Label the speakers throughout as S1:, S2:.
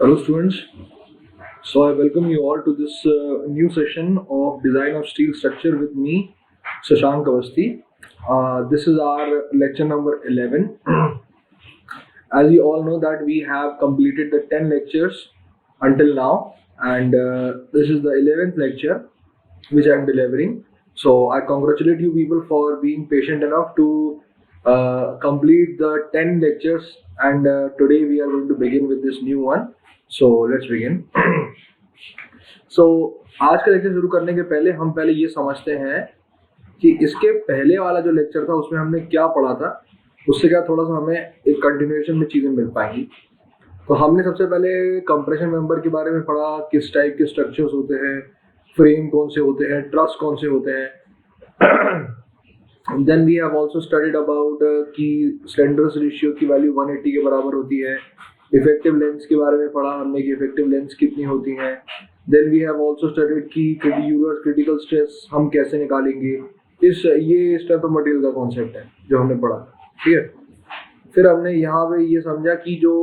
S1: Hello students, so I welcome you all to this new session of Design of Steel Structure with me, Shashank Avasthi. This is our lecture number 11. As you all know that we have completed the 10 lectures until now, and this is the 11th lecture which I am delivering. So I congratulate you people for being patient enough to complete the 10 lectures, and today we are going to begin with this new one. So let's begin. So आज का lecture शुरू करने के पहले ये समझते हैं कि इसके पहले वाला जो लेक्चर था उसमें हमने क्या पढ़ा था, उससे क्या थोड़ा सा हमें एक कंटिन्यूएशन में चीज़ें मिल पाएंगी। तो हमने सबसे पहले कंप्रेशन मेंबर के बारे में पढ़ा, किस टाइप के स्ट्रक्चर्स होते हैं, फ्रेम कौन से होते हैं, ट्रस कौन से होते हैं। Then we have also studied about कि स्लेंडरनेस रेशियो की वैल्यू 180 के बराबर होती है। इफेक्टिव लेंथ के बारे में पढ़ा हमने कि इफेक्टिव लेंथ कितनी होती है। Then we have also studied कि यूलर्स क्रिटिकल स्ट्रेस हम कैसे निकालेंगे। ये स्ट्रेंथ ऑफ मटेरियल का कॉन्सेप्ट है जो हमने पढ़ा, ठीक है। फिर हमने यहाँ पे ये समझा कि जो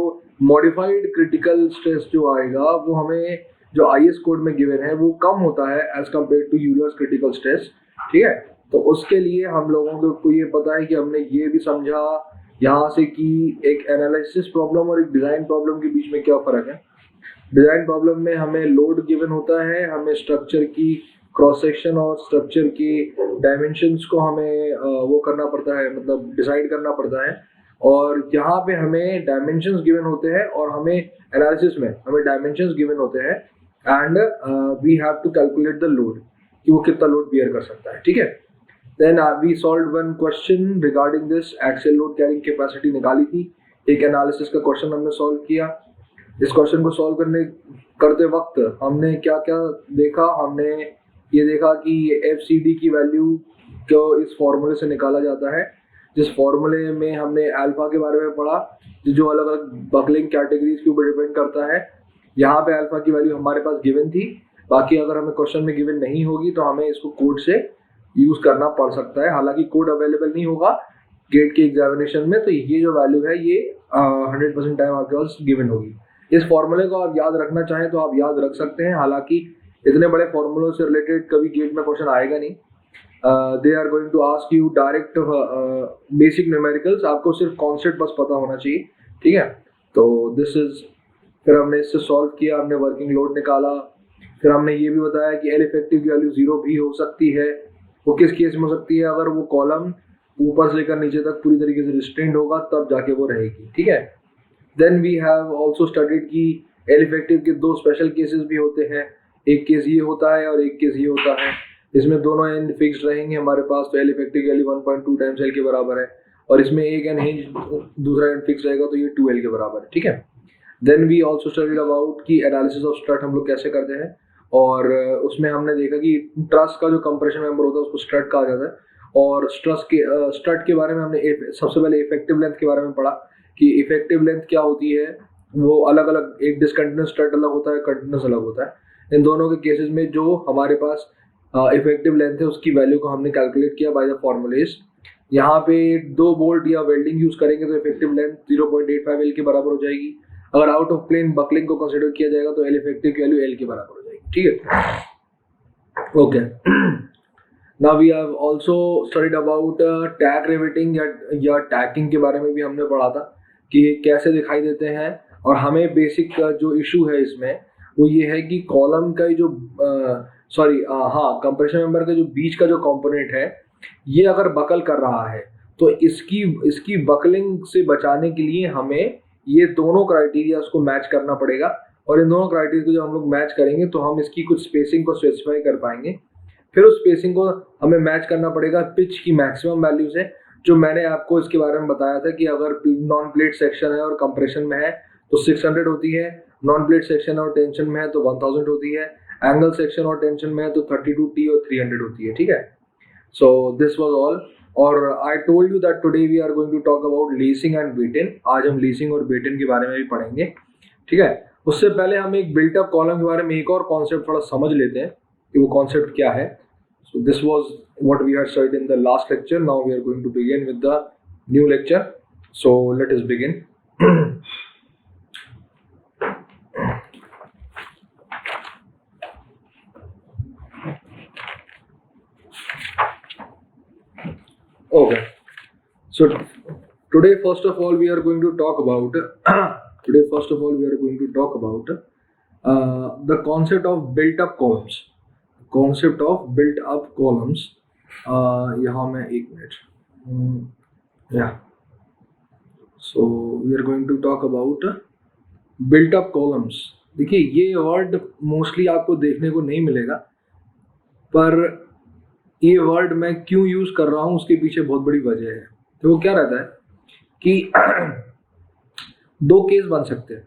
S1: मॉडिफाइड क्रिटिकल स्ट्रेस जो आएगा वो हमें जो IS कोड में गिवन है वो कम होता है as compared to Euler's critical stress, ठीक है। तो उसके लिए हम लोगों को ये पता है कि हमने ये भी समझा यहाँ से कि एक एनालिसिस प्रॉब्लम और एक डिज़ाइन प्रॉब्लम के बीच में क्या फ़र्क है। डिज़ाइन प्रॉब्लम में हमें लोड गिवन होता है, हमें स्ट्रक्चर की क्रॉस सेक्शन और स्ट्रक्चर की डायमेंशंस को हमें वो करना पड़ता है, मतलब डिसाइड करना पड़ता है। और यहाँ पे हमें डायमेंशंस गिवन होते हैं और हमें एनालिसिस में हमें डायमेंशंस गिवन होते हैं and we have to calculate the load कि वो कितना लोड बियर कर सकता है, ठीक है। Then we solve one question regarding this, axial load carrying capacity निकाली थी। एक एनालिसिस का क्वेश्चन हमने सॉल्व किया। इस क्वेश्चन को सॉल्व करते वक्त हमने क्या क्या देखा, हमने ये देखा कि FCD की वैल्यू को इस फॉर्मूले से निकाला जाता है, जिस फॉर्मूले में हमने अल्फा के बारे में पढ़ा जो अलग अलग बकलिंग कैटेगरीज के ऊपर डिपेंड करता है। यहाँ पे अल्फा की वैल्यू हमारे पास गिवन थी, बाकी अगर हमें क्वेश्चन में गिवन नहीं होगी तो हमें इसको कोड से यूज करना पड़ सकता है। हालांकि कोड अवेलेबल नहीं होगा गेट के एग्जामिनेशन में, तो ये जो वैल्यू है ये 100% टाइम आपके पास गिवन होगी। इस फॉर्मूले को आप याद रखना चाहें तो आप याद रख सकते हैं, हालांकि इतने बड़े फॉर्मूलों से रिलेटेड कभी गेट में क्वेश्चन आएगा नहीं। They are going to ask you direct basic numericals, आपको सिर्फ कॉन्सेप्ट बस पता होना चाहिए, ठीक है। तो दिस इज, फिर हमने इससे सॉल्व किया, हमने वर्किंग लोड निकाला। फिर हमने ये भी बताया कि एल इफेक्टिव की वैल्यू 0 भी हो सकती है। वो किस केस में हो सकती है, अगर वो कॉलम ऊपर से लेकर नीचे तक पूरी तरीके से रिस्ट्रेंड होगा तब जाके वो रहेगी, ठीक है। Then we have also studied कि एल इफेक्टिव के दो स्पेशल केसेस भी होते हैं, एक केस ये होता है और एक केस ये होता है। इसमें दोनों एंड फिक्स्ड रहेंगे हमारे पास, तो एल इफेक्टिव की वैल्यू 1.2 टाइम्स एल के बराबर है, और इसमें एक एंड हिंज दूसरा एंड फिक्स रहेगा तो ये 2L के बराबर है, ठीक है। Then we also studied about कि एनालिसिस ऑफ स्ट्रट हम लोग कैसे करते हैं, और उसमें हमने देखा कि ट्रस का जो कंप्रेशन मेंबर होता है उसको स्ट्रट कहा जाता है। और स्ट्रट के बारे में हमने सबसे पहले इफेक्टिव लेंथ के बारे में पढ़ा कि इफेक्टिव लेंथ क्या होती है। वो अलग अलग, एक डिसकंटिन्यूस स्ट्रट अलग होता है, कंटिन्यूस अलग होता है। इन दोनों के केसेस में जो हमारे पास इफेक्टिव लेंथ है उसकी वैल्यू को हमने कैलकुलेट किया बाय द फॉर्मूलेज। यहाँ पे 2 बोल्ट या वेल्डिंग यूज करेंगे तो इफेक्टिव लेंथ 0.85 L के बराबर हो जाएगी। अगर आउट ऑफ प्लेन बकलिंग को कंसिडर किया जाएगा तो एल इफेक्टिव की वैल्यू L के बराबर हो जाएगी, ठीक है। Okay, now we have also studied about tag riveting या टैगिंग के बारे में भी हमने पढ़ा था कि कैसे दिखाई देते हैं। और हमें बेसिक जो इशू है इसमें वो ये है कि कॉलम का जो कंप्रेशन मेंबर का जो बीच का जो कंपोनेंट है ये अगर बकल कर रहा है तो इसकी बकलिंग से बचाने के लिए हमें ये दोनों क्राइटेरिया को मैच करना पड़ेगा। और इन दोनों क्राइटेरिया को जब हम लोग मैच करेंगे तो हम इसकी कुछ स्पेसिंग को स्पेसिफाई कर पाएंगे। फिर उस स्पेसिंग को हमें मैच करना पड़ेगा पिच की मैक्सिमम वैल्यू से, जो मैंने आपको इसके बारे में बताया था कि अगर नॉन प्लेट सेक्शन है और कंप्रेशन में है तो 600 होती है, नॉन प्लेट सेक्शन और टेंशन में है तो 1000 होती है, एंगल सेक्शन और टेंशन में है तो 32T और 300 होती है, ठीक है। So this was all. और I told you that today we are going to talk about lacing and batten. आज हम लीसिंग और बेटन के बारे में भी पढ़ेंगे, ठीक है। उससे पहले हम एक बिल्टअप कॉलम के बारे में एक और कॉन्सेप्ट थोड़ा समझ लेते हैं कि वो कॉन्सेप्ट क्या है। So this was what we had studied in the last lecture. Now we are going to begin with the new lecture. So let us begin. Okay. So today, first of all, we are going to talk about the concept of built-up columns. Concept of built-up columns. यहाँ मैं एक minute. Yeah. So we are going to talk about built-up columns. देखिए ये word mostly आपको देखने को नहीं मिलेगा, पर ये वर्ड मैं क्यों यूज कर रहा हूँ उसके पीछे बहुत बड़ी वजह है. तो वो क्या रहता है कि दो केस बन सकते हैं.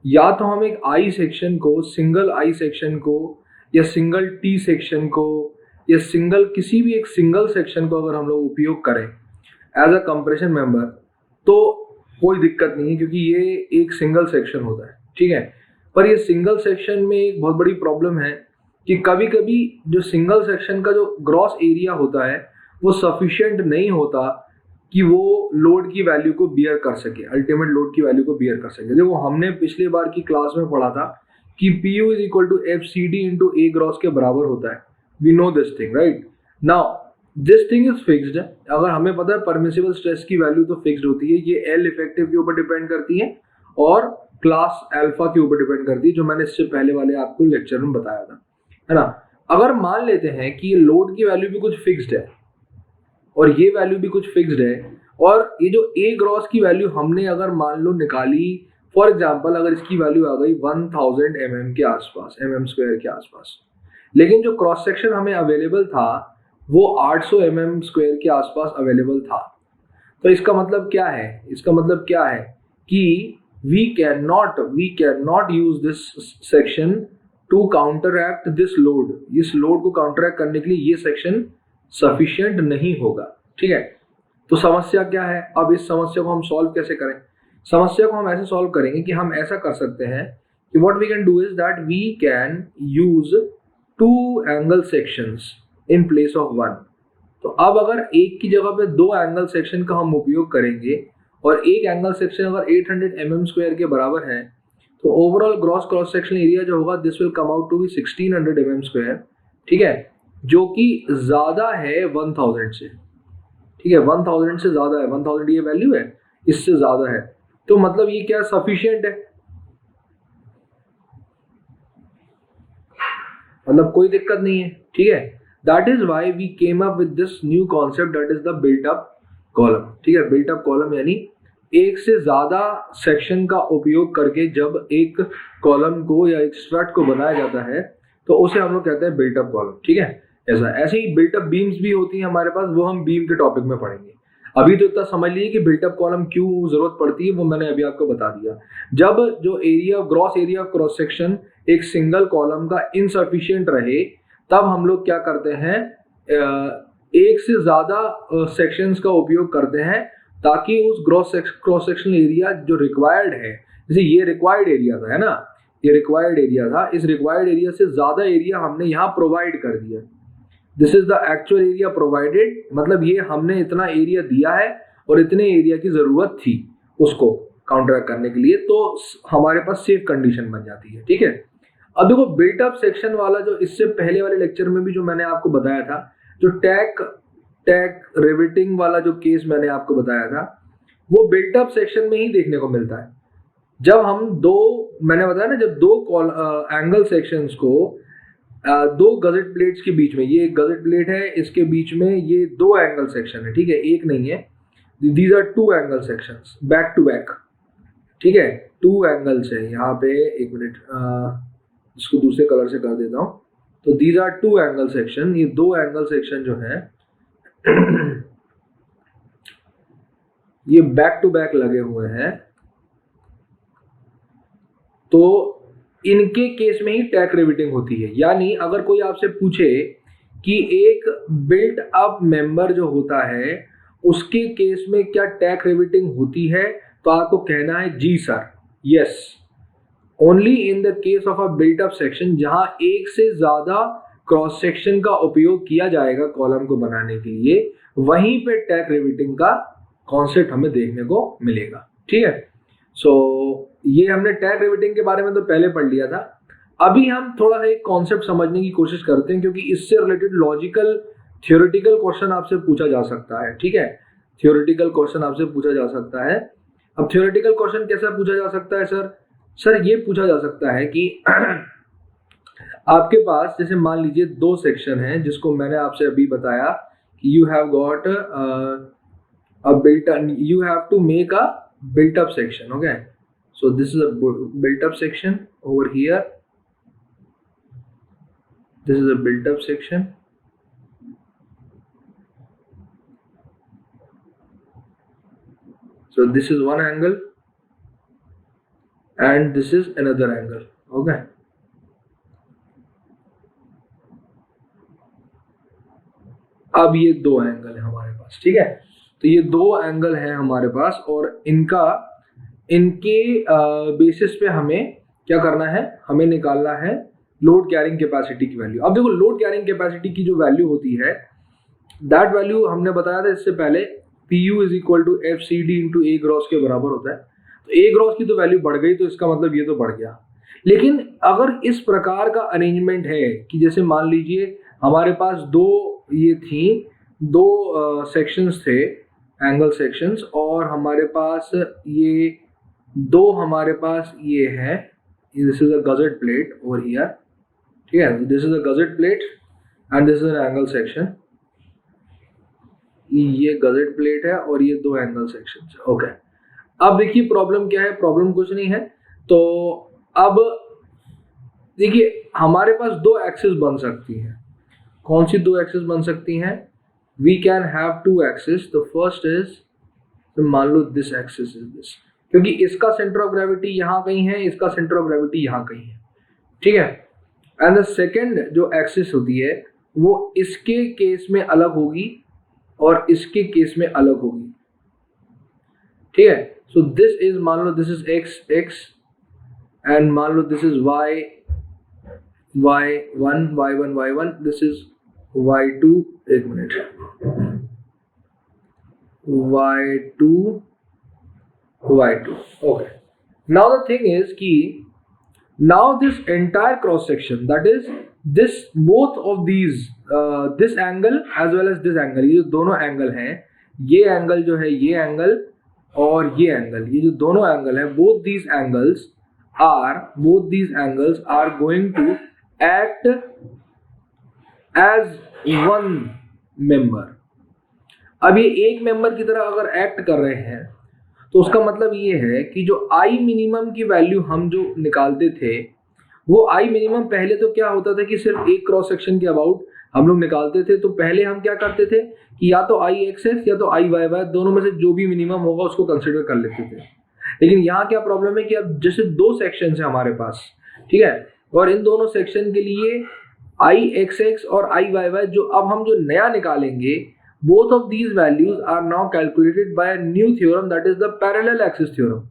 S1: या तो हम एक आई सेक्शन को, सिंगल आई सेक्शन को, या सिंगल टी सेक्शन को, या सिंगल किसी भी एक सिंगल सेक्शन को अगर हम लोग उपयोग करें एज अ कंप्रेशन मेंबर तो कोई दिक्कत नहीं है, क्योंकि ये एक सिंगल सेक्शन होता है. ठीक है. पर ये सिंगल सेक्शन में एक बहुत बड़ी प्रॉब्लम है कि कभी कभी जो सिंगल सेक्शन का जो ग्रॉस एरिया होता है वो सफिशिएंट नहीं होता कि वो लोड की वैल्यू को बियर कर सके, अल्टीमेट लोड की वैल्यू को बियर कर सके. देखो हमने पिछली बार की क्लास में पढ़ा था कि PU is equal to FCD into A gross के बराबर होता है. We know this thing, right. Now this thing is fixed. अगर हमें पता है परमिसिबल स्ट्रेस की वैल्यू तो फिक्स्ड होती है. ये L इफेक्टिव के ऊपर डिपेंड करती है और क्लास अल्फा के ऊपर डिपेंड करती है, जो मैंने इससे पहले वाले आपको लेक्चर में बताया था, है ना. अगर मान लेते हैं कि ये लोड की वैल्यू भी कुछ फिक्स्ड है और ये वैल्यू भी कुछ फिक्स्ड है, और ये जो A ग्रॉस की वैल्यू हमने अगर मान लो निकाली, फॉर एग्जांपल अगर इसकी वैल्यू आ गई 1000 mm के आसपास, mm स्क्वायर के आसपास, लेकिन जो क्रॉस सेक्शन हमें अवेलेबल था वो 800 mm स्क्वायर के आसपास अवेलेबल था. तो इसका मतलब क्या है? इसका मतलब क्या है कि we cannot use this section to counteract this load. इस लोड को काउंटरैक्ट करने के लिए ये सेक्शन सफिशिएंट नहीं होगा. ठीक है. तो समस्या क्या है? अब इस समस्या को हम सॉल्व कैसे करें? समस्या को हम ऐसे सॉल्व करेंगे कि हम ऐसा कर सकते हैं कि what we can do is that we can use two angle sections in place of one. तो अब अगर एक की जगह पे दो एंगल सेक्शन का हम उपयोग करेंगे और एक एंगल सेक्शन अगर 800 mm स्क्वायर के बराबर है, तो overall gross cross section area जो होगा this will come out to be 1600 mm square. ठीक है. जो कि ज्यादा है 1000 से. ठीक है. 1000 से ज्यादा है. 1000 ये वैल्यू है, इससे ज्यादा है. तो मतलब ये क्या सफिशिएंट है? मतलब कोई दिक्कत नहीं है. ठीक है. That is why we came up with this new concept, that is the built up column. ठीक है. बिल्ट अप कॉलम यानी एक से ज्यादा सेक्शन का उपयोग करके जब एक कॉलम को या एक स्ट्रट को बनाया जाता है तो उसे हम लोग कहते हैं बिल्ट अप कॉलम. ठीक है. ऐसे ही बिल्ट अप बीम्स भी होती हैं हमारे पास, वो हम बीम के टॉपिक में पढ़ेंगे. अभी तो इतना समझ लीजिए कि बिल्ट अप कॉलम क्यों जरूरत पड़ती है, वो मैंने अभी आपको बता दिया. जब जो area gross area of cross section एक सिंगल कॉलम का इनसफिशिएंट रहे, तब हम लोग क्या करते हैं, एक से ज्यादा सेक्शंस का उपयोग करते हैं ताकि उस क्रॉस सेक्शनल एरिया जो रिक्वायर्ड है, जैसे ये रिक्वायर्ड एरिया था, है ना, ये रिक्वायर्ड एरिया था, इस रिक्वायर्ड एरिया से ज्यादा एरिया हमने यहाँ प्रोवाइड कर दिया. This is the actual area provided. मतलब ये हमने इतना एरिया दिया है और इतने एरिया की जरूरत थी उसको काउंटरैक्ट करने के लिए, तो हमारे पास सेफ कंडीशन बन जाती है. ठीक है. अब देखो बिल्ट अप सेक्शन वाला जो इससे पहले वाले लेक्चर में भी जो मैंने आपको बताया था, जो टैक रिवेटिंग वाला जो केस मैंने आपको बताया था, वो बिल्ट अप सेक्शन में ही देखने को मिलता है. जब हम मैंने बताया ना, जब दो एंगल सेक्शंस को दो गजेट प्लेट्स के बीच में, ये एक गजेट प्लेट है, इसके बीच में ये दो एंगल सेक्शन है. ठीक है. एक नहीं है, these are two angle sections back to back. ठीक है. टू एंगल्स है यहाँ पे. एक मिनट, इसको दूसरे कलर से कर देता हूँ. तो these are two angle section. ये दो एंगल सेक्शन जो है ये बैक टू बैक लगे हुए हैं. तो इनके केस में ही टैक रिवेटिंग होती है. यानी अगर कोई आपसे पूछे कि एक बिल्ट अप मेंबर जो होता है उसके केस में क्या टैक रिवेटिंग होती है, तो आपको कहना है जी sir, yes. Only in the case of a built up section, जहां एक से ज्यादा क्रॉस सेक्शन का उपयोग किया जाएगा कॉलम को बनाने के लिए, वहीं पे टैक रिवेटिंग का कॉन्सेप्ट हमें देखने को मिलेगा. ठीक है. सो ये हमने टैग रिवेटिंग के बारे में तो पहले पढ़ लिया था. अभी हम थोड़ा सा एक कॉन्सेप्ट समझने की कोशिश करते हैं, क्योंकि इससे रिलेटेड लॉजिकल थियोरेटिकल क्वेश्चन आपसे पूछा जा सकता है, ठीक है, थियोरेटिकल क्वेश्चन आपसे पूछा जा सकता है। अब थियोरेटिकल क्वेश्चन कैसा पूछा जा सकता है सर? सर ये पूछा जा सकता है कि आपके पास जैसे मान लीजिए दो सेक्शन हैं, जिसको मैंने आपसे अभी बताया कि you have got you have to make a built up section, okay? So this is a built up section over here. This is a built up section. So this is one angle and this is another angle, okay? अब ये दो angle है हमारे पास, ठीक है, तो ये दो एंगल हैं हमारे पास और इनके बेसिस पे हमें क्या करना है, हमें निकालना है लोड कैरिंग कैपेसिटी की वैल्यू। अब देखो लोड कैरिंग कैपेसिटी की जो वैल्यू होती है, दैट वैल्यू हमने बताया था इससे पहले, PU is equal to FCD into A gross के बराबर होता है। तो A ग्रॉस की तो वैल्यू बढ़ गई, तो इसका मतलब ये तो बढ़ गया। लेकिन अगर इस प्रकार का अरेंजमेंट है कि जैसे मान लीजिए हमारे पास दो ये थी, दो सेक्शंस थे, एंगल सेक्शंस, और हमारे पास ये दो हमारे पास ये है, this is a gusset plate over here, ठीक है, this is a gusset plate and this is an angle section, ये गजेट प्लेट है और ये दो एंगल सेक्शंस है, ओके। अब देखिए प्रॉब्लम क्या है, प्रॉब्लम कुछ नहीं है। तो अब देखिए हमारे पास दो एक्सिस बन सकती हैं। कौन सी दो एक्सिस बन सकती हैं? We can have two axis. The first is, मान लो दिस एक्सिस इज दिस, क्योंकि इसका सेंटर ऑफ ग्रेविटी यहाँ कहीं है, इसका सेंटर ऑफ ग्रेविटी यहाँ कहीं है, ठीक है। एंड द सेकेंड जो एक्सिस होती है वो इसके केस में अलग होगी और इसके केस में अलग होगी, ठीक है। सो दिस इज, मान लो दिस इज x एंड मान लो this is y1, this is y2, एक minute, y2, okay. Now the thing is कि now this entire cross section, that is this both of these this angle as well as this angle, ये जो दोनों angle हैं, ये angle जो है, ये एंगल और ये एंगल, ये जो दोनों एंगल हैं, both these angles are going to act as one member। अब ये एक मेंबर की तरह अगर एक्ट कर रहे हैं तो उसका मतलब ये है कि जो आई मिनिमम की वैल्यू हम जो निकालते थे, वो आई मिनिमम पहले तो क्या होता था कि सिर्फ एक क्रॉस सेक्शन के अबाउट हम लोग निकालते थे। तो पहले हम क्या करते थे कि या तो आई एक्स एक्स या तो आई वाई वाई, दोनों में से जो भी मिनिमम होगा उसको कंसिडर कर लेते थे। लेकिन यहाँ क्या प्रॉब्लम है कि अब जैसे दो सेक्शन है हमारे पास, ठीक है, और इन दोनों सेक्शन के लिए आई एक्स एक्स और आई वाई वाई जो अब हम जो नया निकालेंगे, both of these values are now calculated by a new theorem, that is the parallel axis theorem।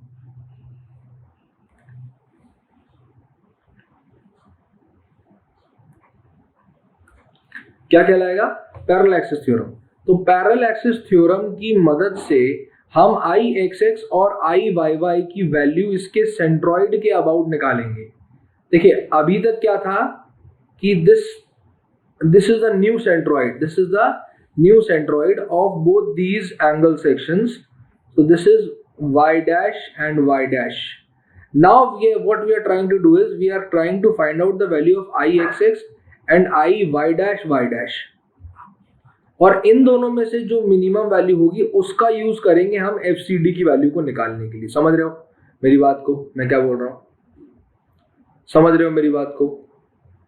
S1: क्या कहलाएगा? Parallel axis theorem. तो पैरेलल एक्सिस थ्योरम की मदद से हम आई एक्स एक्स और आई वाई वाई की वैल्यू इसके सेंट्रॉइड के अबाउट निकालेंगे। देखिए अभी तक क्या था कि this is the new centroid, this is the new centroid of both these angle sections, so this is y dash and y dash। now what we are trying to do is we are trying to find out the value of I xx and I y dash, और इन दोनों में से जो minimum value होगी उसका use करेंगे हम FCD की वैल्यू को निकालने के लिए। समझ रहे हो मेरी बात को, मैं क्या बोल रहा हूँ? समझ रहे हो मेरी बात को?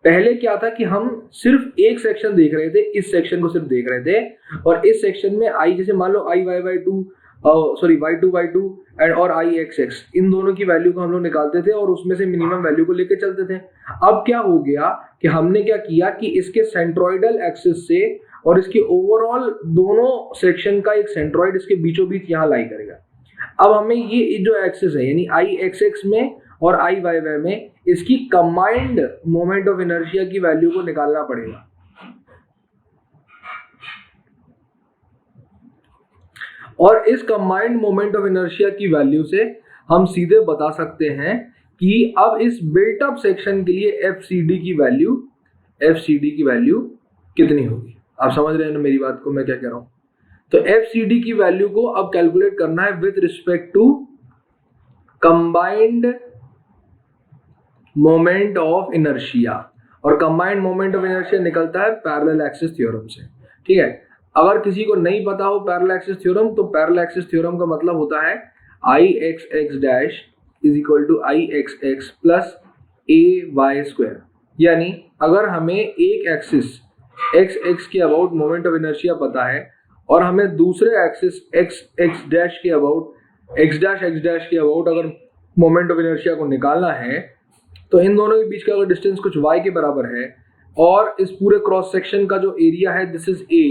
S1: पहले क्या था कि हम सिर्फ एक सेक्शन देख रहे थे, इस सेक्शन को सिर्फ देख रहे थे, और इस सेक्शन में आई, जैसे मान लो I Y y two, sorry y2 and और आई एक्स एक्स, इन दोनों की वैल्यू को हम लोग निकालते थे और उसमें से मिनिमम वैल्यू को लेके चलते थे। अब क्या हो गया कि हमने क्या किया कि इसके सेंट्रॉइडल एक्सिस से और इसके ओवरऑल दोनों सेक्शन का एक सेंट्रॉइड इसके बीचों बीच यहाँ लाई करेगा। अब हमें ये जो एक्सिस है यानी आई एक्स एक्स में और आई वाई वाई में इसकी कंबाइंड मोमेंट ऑफ इनर्शिया की वैल्यू को निकालना पड़ेगा। और इस कंबाइंड मोमेंट ऑफ इनर्शिया की वैल्यू से हम सीधे बता सकते हैं कि अब इस बिल्ट अप सेक्शन के लिए FCD की वैल्यू कितनी होगी। आप समझ रहे हैं ना मेरी बात को, मैं क्या कह रहा हूं? तो FCD की वैल्यू को अब कैलकुलेट करना है with respect to combined moment of inertia, और कंबाइंड मोमेंट ऑफ इनर्शिया निकलता है पैरेलल एक्सिस थ्योरम से। ठीक है, अगर किसी को नहीं पता हो पैरेलल एक्सिस थ्योरम, तो पैरेलल एक्सिस थ्योरम का मतलब होता है IXX dash is equal to IXX plus AY square. यानी अगर हमें एक एक्सिस XX के अबाउट मोमेंट ऑफ इनर्शिया पता है और हमें दूसरे एक्सिस XX डैश के अबाउट X डैश के अबाउट अगर मोमेंट ऑफ इनर्शिया को निकालना है, तो इन दोनों के बीच का अगर डिस्टेंस कुछ y के बराबर है और इस पूरे क्रॉस सेक्शन का जो एरिया है this is A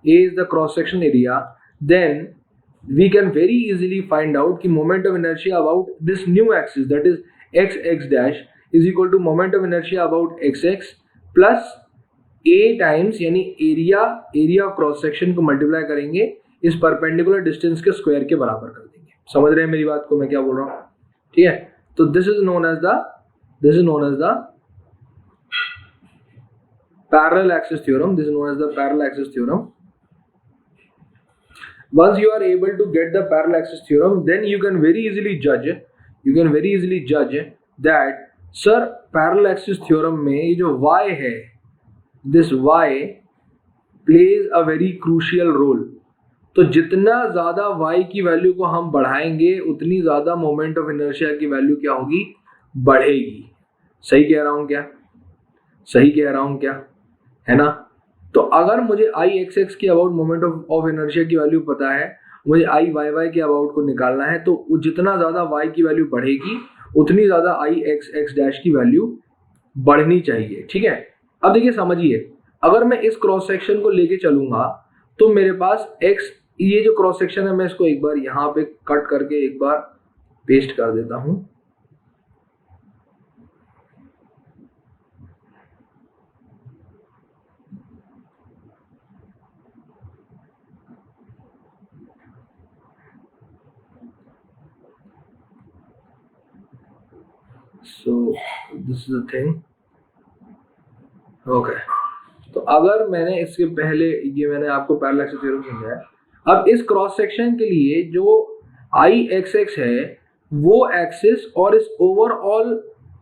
S1: is the cross section area, then we can very easily find out कि moment of inertia about this new axis that is XX dash is equal to moment of inertia about XX plus A times यानी area of cross section को multiply करेंगे इस perpendicular distance के square के बराबर कर देंगे। समझ रहे हैं मेरी बात को मैं क्या बोल रहा हूँ? ठीक है, तो this is known as the parallel axis theorem. Once you are able to get the parallel axis theorem, then you can very easily judge that sir parallel axis theorem में ये जो y है, this y plays a very crucial role. तो जितना ज़्यादा y की value को हम बढ़ाएंगे उतनी ज़्यादा मोमेंट ऑफ इनर्शिया की वैल्यू क्या होगी? बढ़ेगी। सही कह रहा हूँ क्या? है ना? तो अगर मुझे IXX के अबाउट मोमेंट ऑफ इनर्शिया की वैल्यू पता है, मुझे IYY के अबाउट को निकालना है, तो जितना ज़्यादा y की वैल्यू बढ़ेगी उतनी ज़्यादा IXX डैश की वैल्यू बढ़नी चाहिए। ठीक है, अब देखिए समझिए, अगर मैं इस क्रॉस सेक्शन को लेके चलूंगा तो मेरे पास x, ये जो क्रॉस सेक्शन है मैं इसको एक बार यहाँ पे कट करके एक बार पेस्ट कर देता हूँ। So this is the thing. Okay. तो अगर मैंने इसके पहले ये मैंने आपको पैरेलल एक्सिस थ्योरम समझाया, अब इस क्रॉस सेक्शन के लिए जो IXX है वो एक्सिस और इस ओवरऑल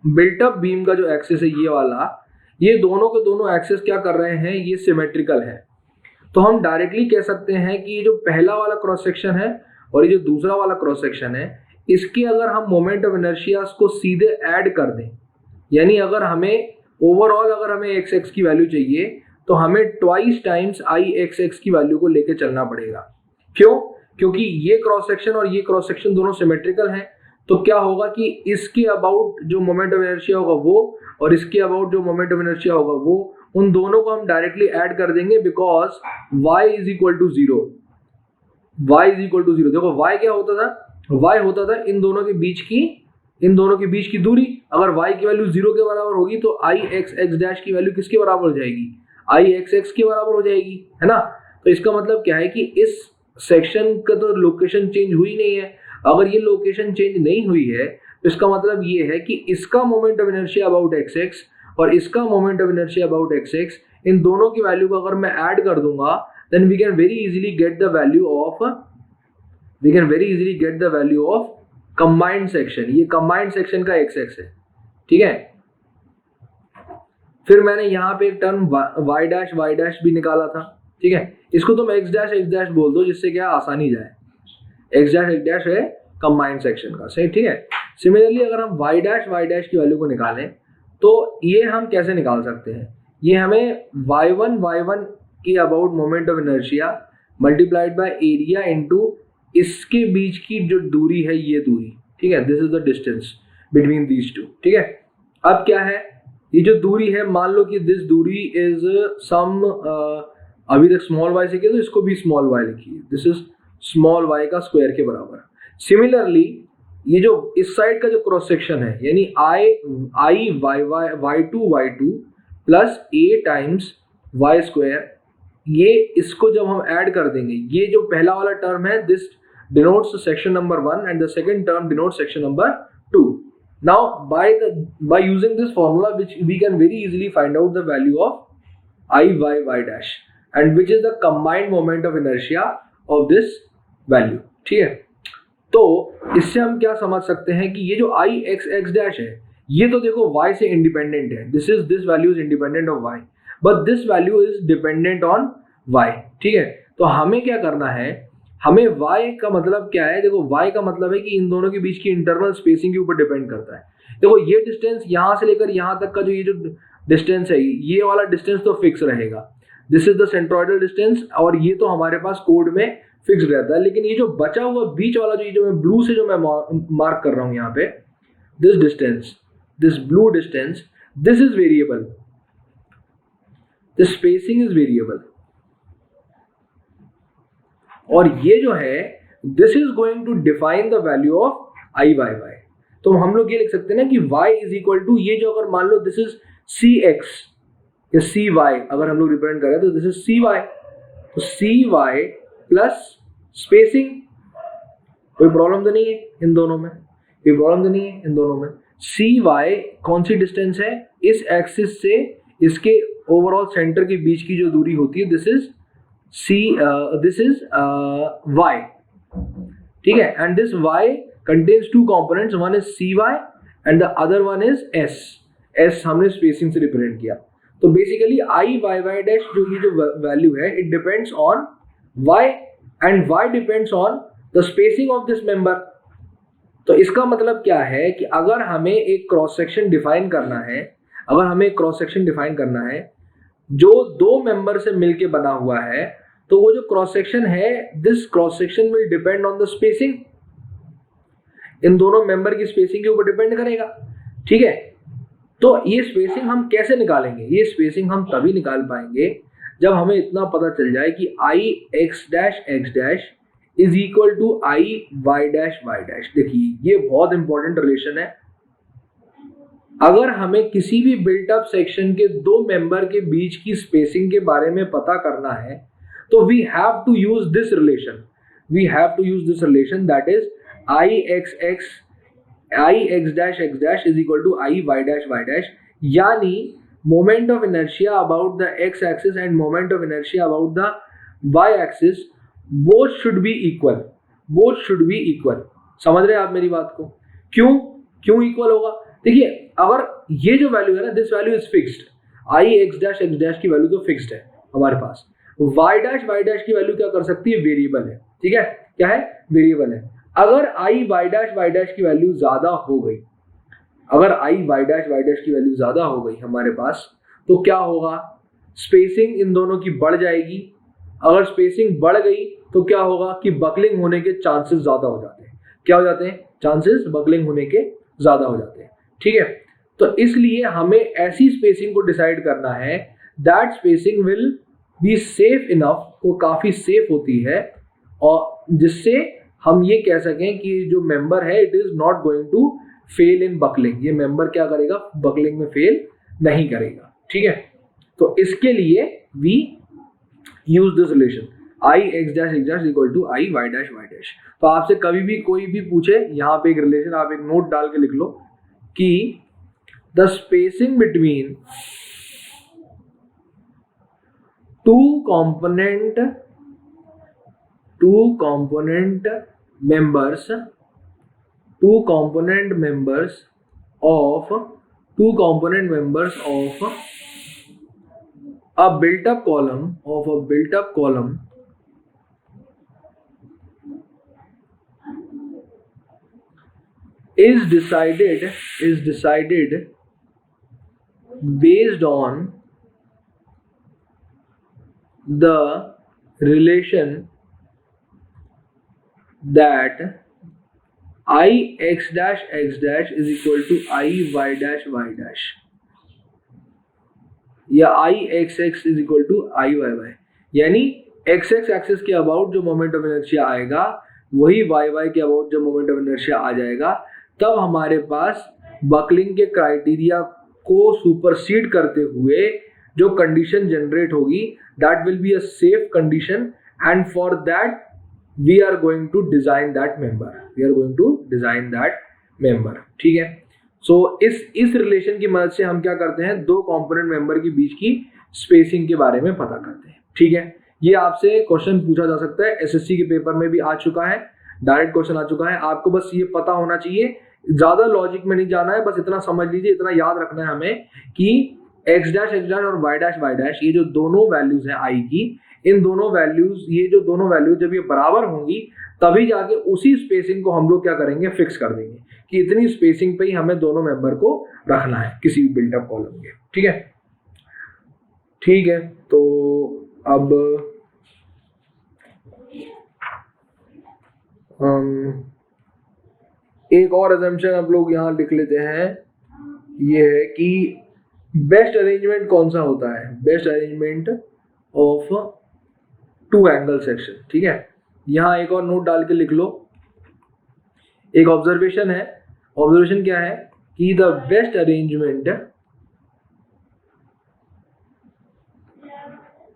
S1: बिल्टअप बीम का जो एक्सिस है ये वाला, ये दोनों के दोनों एक्सिस क्या कर रहे हैं? ये सिमेट्रिकल है। तो हम डायरेक्टली कह सकते हैं कि ये जो पहला वाला क्रॉस सेक्शन है और ये जो दूसरा वाला क्रॉस सेक्शन है, इसके अगर हम मोमेंट ऑफ इनर्शिया को सीधे ऐड कर दें, यानी अगर हमें ओवरऑल अगर हमें XX की वैल्यू चाहिए तो हमें ट्वाइस टाइम्स IXX की वैल्यू को लेके चलना पड़ेगा। क्यों? क्योंकि ये क्रॉस सेक्शन और ये क्रॉस सेक्शन दोनों सिमेट्रिकल हैं। तो क्या होगा कि इसके अबाउट जो मोमेंट ऑफ इनर्शिया होगा वो और इसके अबाउट जो मोमेंट ऑफ इनर्शिया होगा वो, उन दोनों को हम डायरेक्टली ऐड कर देंगे because y is equal to zero. देखो y क्या होता था? y होता था इन दोनों के बीच की दूरी। अगर y की वैल्यू 0 के बराबर होगी तो IXX डैश की वैल्यू किसके बराबर हो जाएगी? IXX के बराबर हो जाएगी, है ना? तो इसका मतलब क्या है कि इस सेक्शन का तो लोकेशन चेंज हुई नहीं है। अगर ये लोकेशन चेंज नहीं हुई है तो इसका मतलब ये है कि इसका moment of inertia about XX और इसका moment of inertia about XX, इन दोनों की वैल्यू को अगर मैं ऐड कर दूंगा then we can very easily get the value of combined section. ये कंबाइंड सेक्शन का XX है। ठीक है, फिर मैंने यहाँ पे एक टर्म y डैश भी निकाला था। ठीक है, इसको तुम x डैश बोल दो जिससे क्या आसानी जाए। x डैश है कंबाइंड सेक्शन का, सही। ठीक है, सिमिलरली अगर हम y डैश की वैल्यू को निकालें तो ये हम कैसे निकाल सकते हैं? ये हमें y1 के about moment of inertia multiplied by area into इसके बीच की जो दूरी है ये दूरी। ठीक है, this is the distance between these two. ठीक है, अब क्या है, ये जो दूरी है मान लो कि दिस दूरी इज सम, अभी तक स्मॉल y से किया तो इसको भी स्मॉल y लिखिए, दिस इज स्मॉल y का स्क्वायर के बराबर। सिमिलरली ये जो इस साइड का जो क्रॉस सेक्शन है यानी y2 plus a times y square, ये इसको जब हम ऐड कर देंगे, ये जो पहला वाला टर्म है this denotes section number 1 and the second term denotes section number 2. Now by using this formula which we can very easily find out the value of IYY dash and which is the combined moment of inertia of this value. ठीक है, तो इससे हम क्या समझ सकते हैं कि ये जो आई एक्स एक्स डैश है ये तो देखो y से इंडिपेंडेंट है, this value is independent of y, but this value is dependent on y। ठीक है, तो हमें क्या करना है, हमें y का मतलब क्या है, देखो y का मतलब है कि इन दोनों के बीच की इंटरनल स्पेसिंग के ऊपर डिपेंड करता है। देखो ये डिस्टेंस यहाँ से लेकर यहाँ तक का जो ये जो डिस्टेंस है ये वाला डिस्टेंस तो फिक्स रहेगा, this is the centroidal distance, और ये तो हमारे पास कोड में फिक्स रहता है। लेकिन ये जो बचा हुआ बीच वाला जो मैं ब्लू से जो मैं मार्क कर रहा हूँ यहाँ पे, this distance, this blue distance, this is variable, the spacing is variable, और ये जो है this is going to define the value of I y y। तो हम लोग ये लिख सकते हैं ना कि y is equal to, ये जो अगर मान लो this is cx या cy, अगर हम लोग रिप्रेजेंट करें तो this is cy, तो cy प्लस स्पेसिंग, कोई प्रॉब्लम तो नहीं है इन दोनों में, कोई प्रॉब्लम तो नहीं है इन दोनों में। सी वाई कौन सी डिस्टेंस है, इस एक्सिस से इसके ओवरऑल सेंटर के बीच की जो दूरी होती है, दिस इज वाई। ठीक है, and this Y contains two components, one is C Y and the other one is S. S हमने स्पेसिंग से रिप्रेजेंट किया। तो basically I Y Y dash जो ये जो वैल्यू है, it depends on Y and Y depends on the spacing of this member. तो इसका मतलब क्या है कि अगर हमें एक क्रॉस सेक्शन डिफाइन करना है, अगर हमें एक क्रॉस सेक्शन डिफाइन करना है जो दो मेंबर से मिलके बना हुआ है, तो वो जो क्रॉस सेक्शन है, this cross section will depend on the spacing, इन दोनों मेंबर की स्पेसिंग के ऊपर डिपेंड करेगा। ठीक है, तो ये स्पेसिंग हम कैसे निकालेंगे, ये स्पेसिंग हम तभी निकाल पाएंगे जब हमें इतना पता चल जाए कि I x dash is equal to I Y dash y dash. देखिए ये बहुत इंपॉर्टेंट रिलेशन है। अगर हमें किसी भी बिल्ट अप सेक्शन के दो मेंबर के बीच की स्पेसिंग के बारे में पता करना है, तो we have to use this relation, that is I x dash is equal to I Y dash, यानी moment of inertia about the x axis and moment of inertia about the y axis both should be equal. समझ रहे हैं आप मेरी बात को? क्यों equal होगा? देखिए अगर ये जो वैल्यू है ना, this value is fixed, I x dash की वैल्यू तो फिक्स्ड है हमारे पास, वाई डैश की वैल्यू क्या कर सकती है, वेरिएबल है। ठीक है, क्या है, वेरिएबल है। अगर आई वाई डैश की वैल्यू ज्यादा हो गई, अगर आई वाई डैश की वैल्यू ज्यादा हो गई हमारे पास, तो क्या होगा, स्पेसिंग इन दोनों की बढ़ जाएगी। अगर स्पेसिंग बढ़ गई तो क्या होगा कि बकलिंग होने के चांसेस ज्यादा हो जाते हैं। क्या हो जाते हैं? चांसेस बकलिंग होने के ज्यादा हो जाते हैं। ठीक है, तो इसलिए हमें ऐसी स्पेसिंग को डिसाइड करना है that spacing will be safe enough, वो काफी सेफ होती है, और जिससे हम ये कह सकें कि जो मेंबर है it is not going to fail in buckling, ये मेंबर क्या करेगा, बकलिंग में फेल नहीं करेगा। ठीक है, तो इसके लिए we use this relation I x dash equal to I Y dash. तो आपसे कभी भी कोई भी पूछे, यहाँ पे एक रिलेशन आप एक नोट डाल के लिख लो कि the spacing between two component members of a built up column is decided based on the relation that I x dash is equal to I y dash या I x is equal to I y, यानी x axis के about जो moment of inertia आएगा वही y के about जो moment of inertia आ जाएगा। तब हमारे पास बकलिंग के क्राइटेरिया को सुपरसीड करते हुए जो कंडीशन जनरेट होगी that will be a safe condition, and for that we are going to design that member। ठीक है, सो इस रिलेशन की मदद से हम क्या करते हैं, दो कंपोनेंट मेंबर के बीच की स्पेसिंग के बारे में पता करते हैं। ठीक है, ये आपसे क्वेश्चन पूछा जा सकता है, एसएससी के पेपर में भी आ चुका है, डायरेक्ट क्वेश्चन आ चुका है। आपको बस ये पता होना चाहिए, ज्यादा लॉजिक में नहीं जाना है, बस इतना समझ लीजिए, इतना याद रखना है हमें कि x डैश और y डैश ये जो दोनों वैल्यूज हैं i की, इन दोनों वैल्यूज, ये जो दोनों वैल्यूज जब ये बराबर होंगी तभी जाके उसी स्पेसिंग को हम लोग क्या करेंगे, फिक्स कर देंगे कि इतनी स्पेसिंग पे ही हमें दोनों मेंबर को रखना है किसी भी बिल्टअप कॉलम के। ठीक है, ठीक है, तो अब एक और अजम्पशन आप लोग यहाँ लिख लेते हैं, ये है कि बेस्ट अरेंजमेंट कौन सा होता है, best arrangement of two angle section. ठीक है, यहाँ एक और नोट डाल के लिख लो, एक ऑब्जर्वेशन है, ऑब्जर्वेशन क्या है कि the best arrangement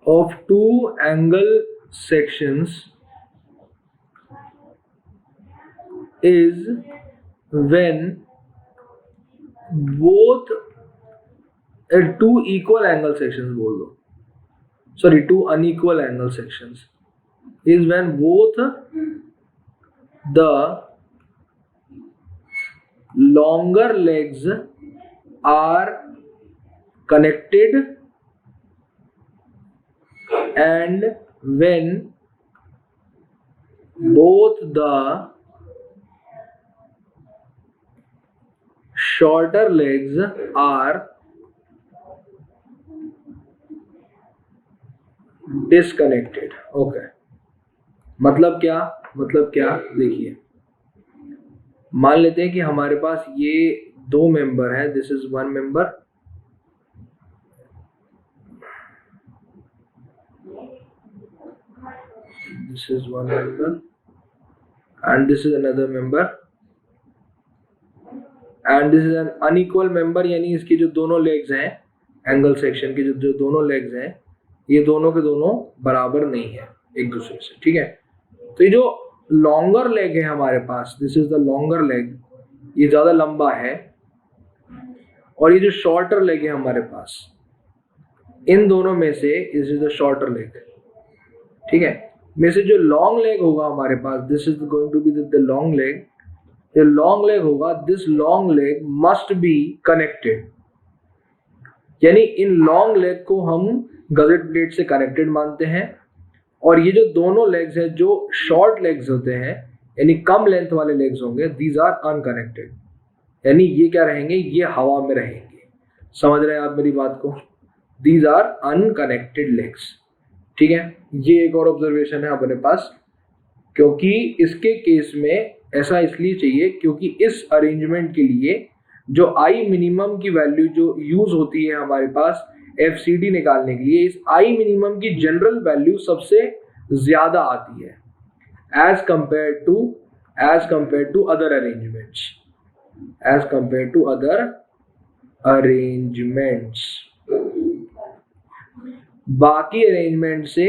S1: of two angle sections is when both two equal angle sections, बोल दो, sorry, two unequal angle sections, is when both the longer legs are connected and when both the shorter legs are disconnected। Okay, मतलब क्या, मतलब क्या, देखिए मान लेते हैं कि हमारे पास ये दो मेंबर है, this is one member, this is one member and this is another member and this is an unequal member, यानी इसके जो दोनों लेग्स हैं एंगल सेक्शन के, जो दोनों लेग्स हैं ये दोनों के दोनों बराबर नहीं है एक दूसरे से। ठीक है, तो ये जो लॉन्गर लेग है हमारे पास, this is the longer leg, ये ज्यादा लंबा है, और ये जो शॉर्टर लेग है हमारे पास, इन दोनों में से this is the shorter leg. ठीक है, में से जो लॉन्ग लेग होगा हमारे पास, this is going to be the long leg, जो लॉन्ग लेग होगा, this long leg must be connected, यानी इन लॉन्ग लेग को हम गजेट प्लेट से कनेक्टेड मानते हैं, और ये जो दोनों लेग्स हैं जो शॉर्ट लेग्स होते हैं यानी कम लेंथ वाले लेग्स होंगे, दीज आर अनकनेक्टेड, यानी ये क्या रहेंगे, ये हवा में रहेंगे। समझ रहे हैं आप मेरी बात को, दीज आर अनकनेक्टेड लेग्स। ठीक है, ये एक और ऑब्जर्वेशन है अपने पास, क्योंकि इसके केस में ऐसा इसलिए चाहिए क्योंकि इस अरेंजमेंट के लिए जो आई मिनिमम की वैल्यू जो यूज होती है हमारे पास एफसीडी निकालने के लिए, इस आई मिनिमम की जनरल वैल्यू सबसे ज्यादा आती है as compare to other arrangements, as compare to other arrangements, बाकी अरेंजमेंट से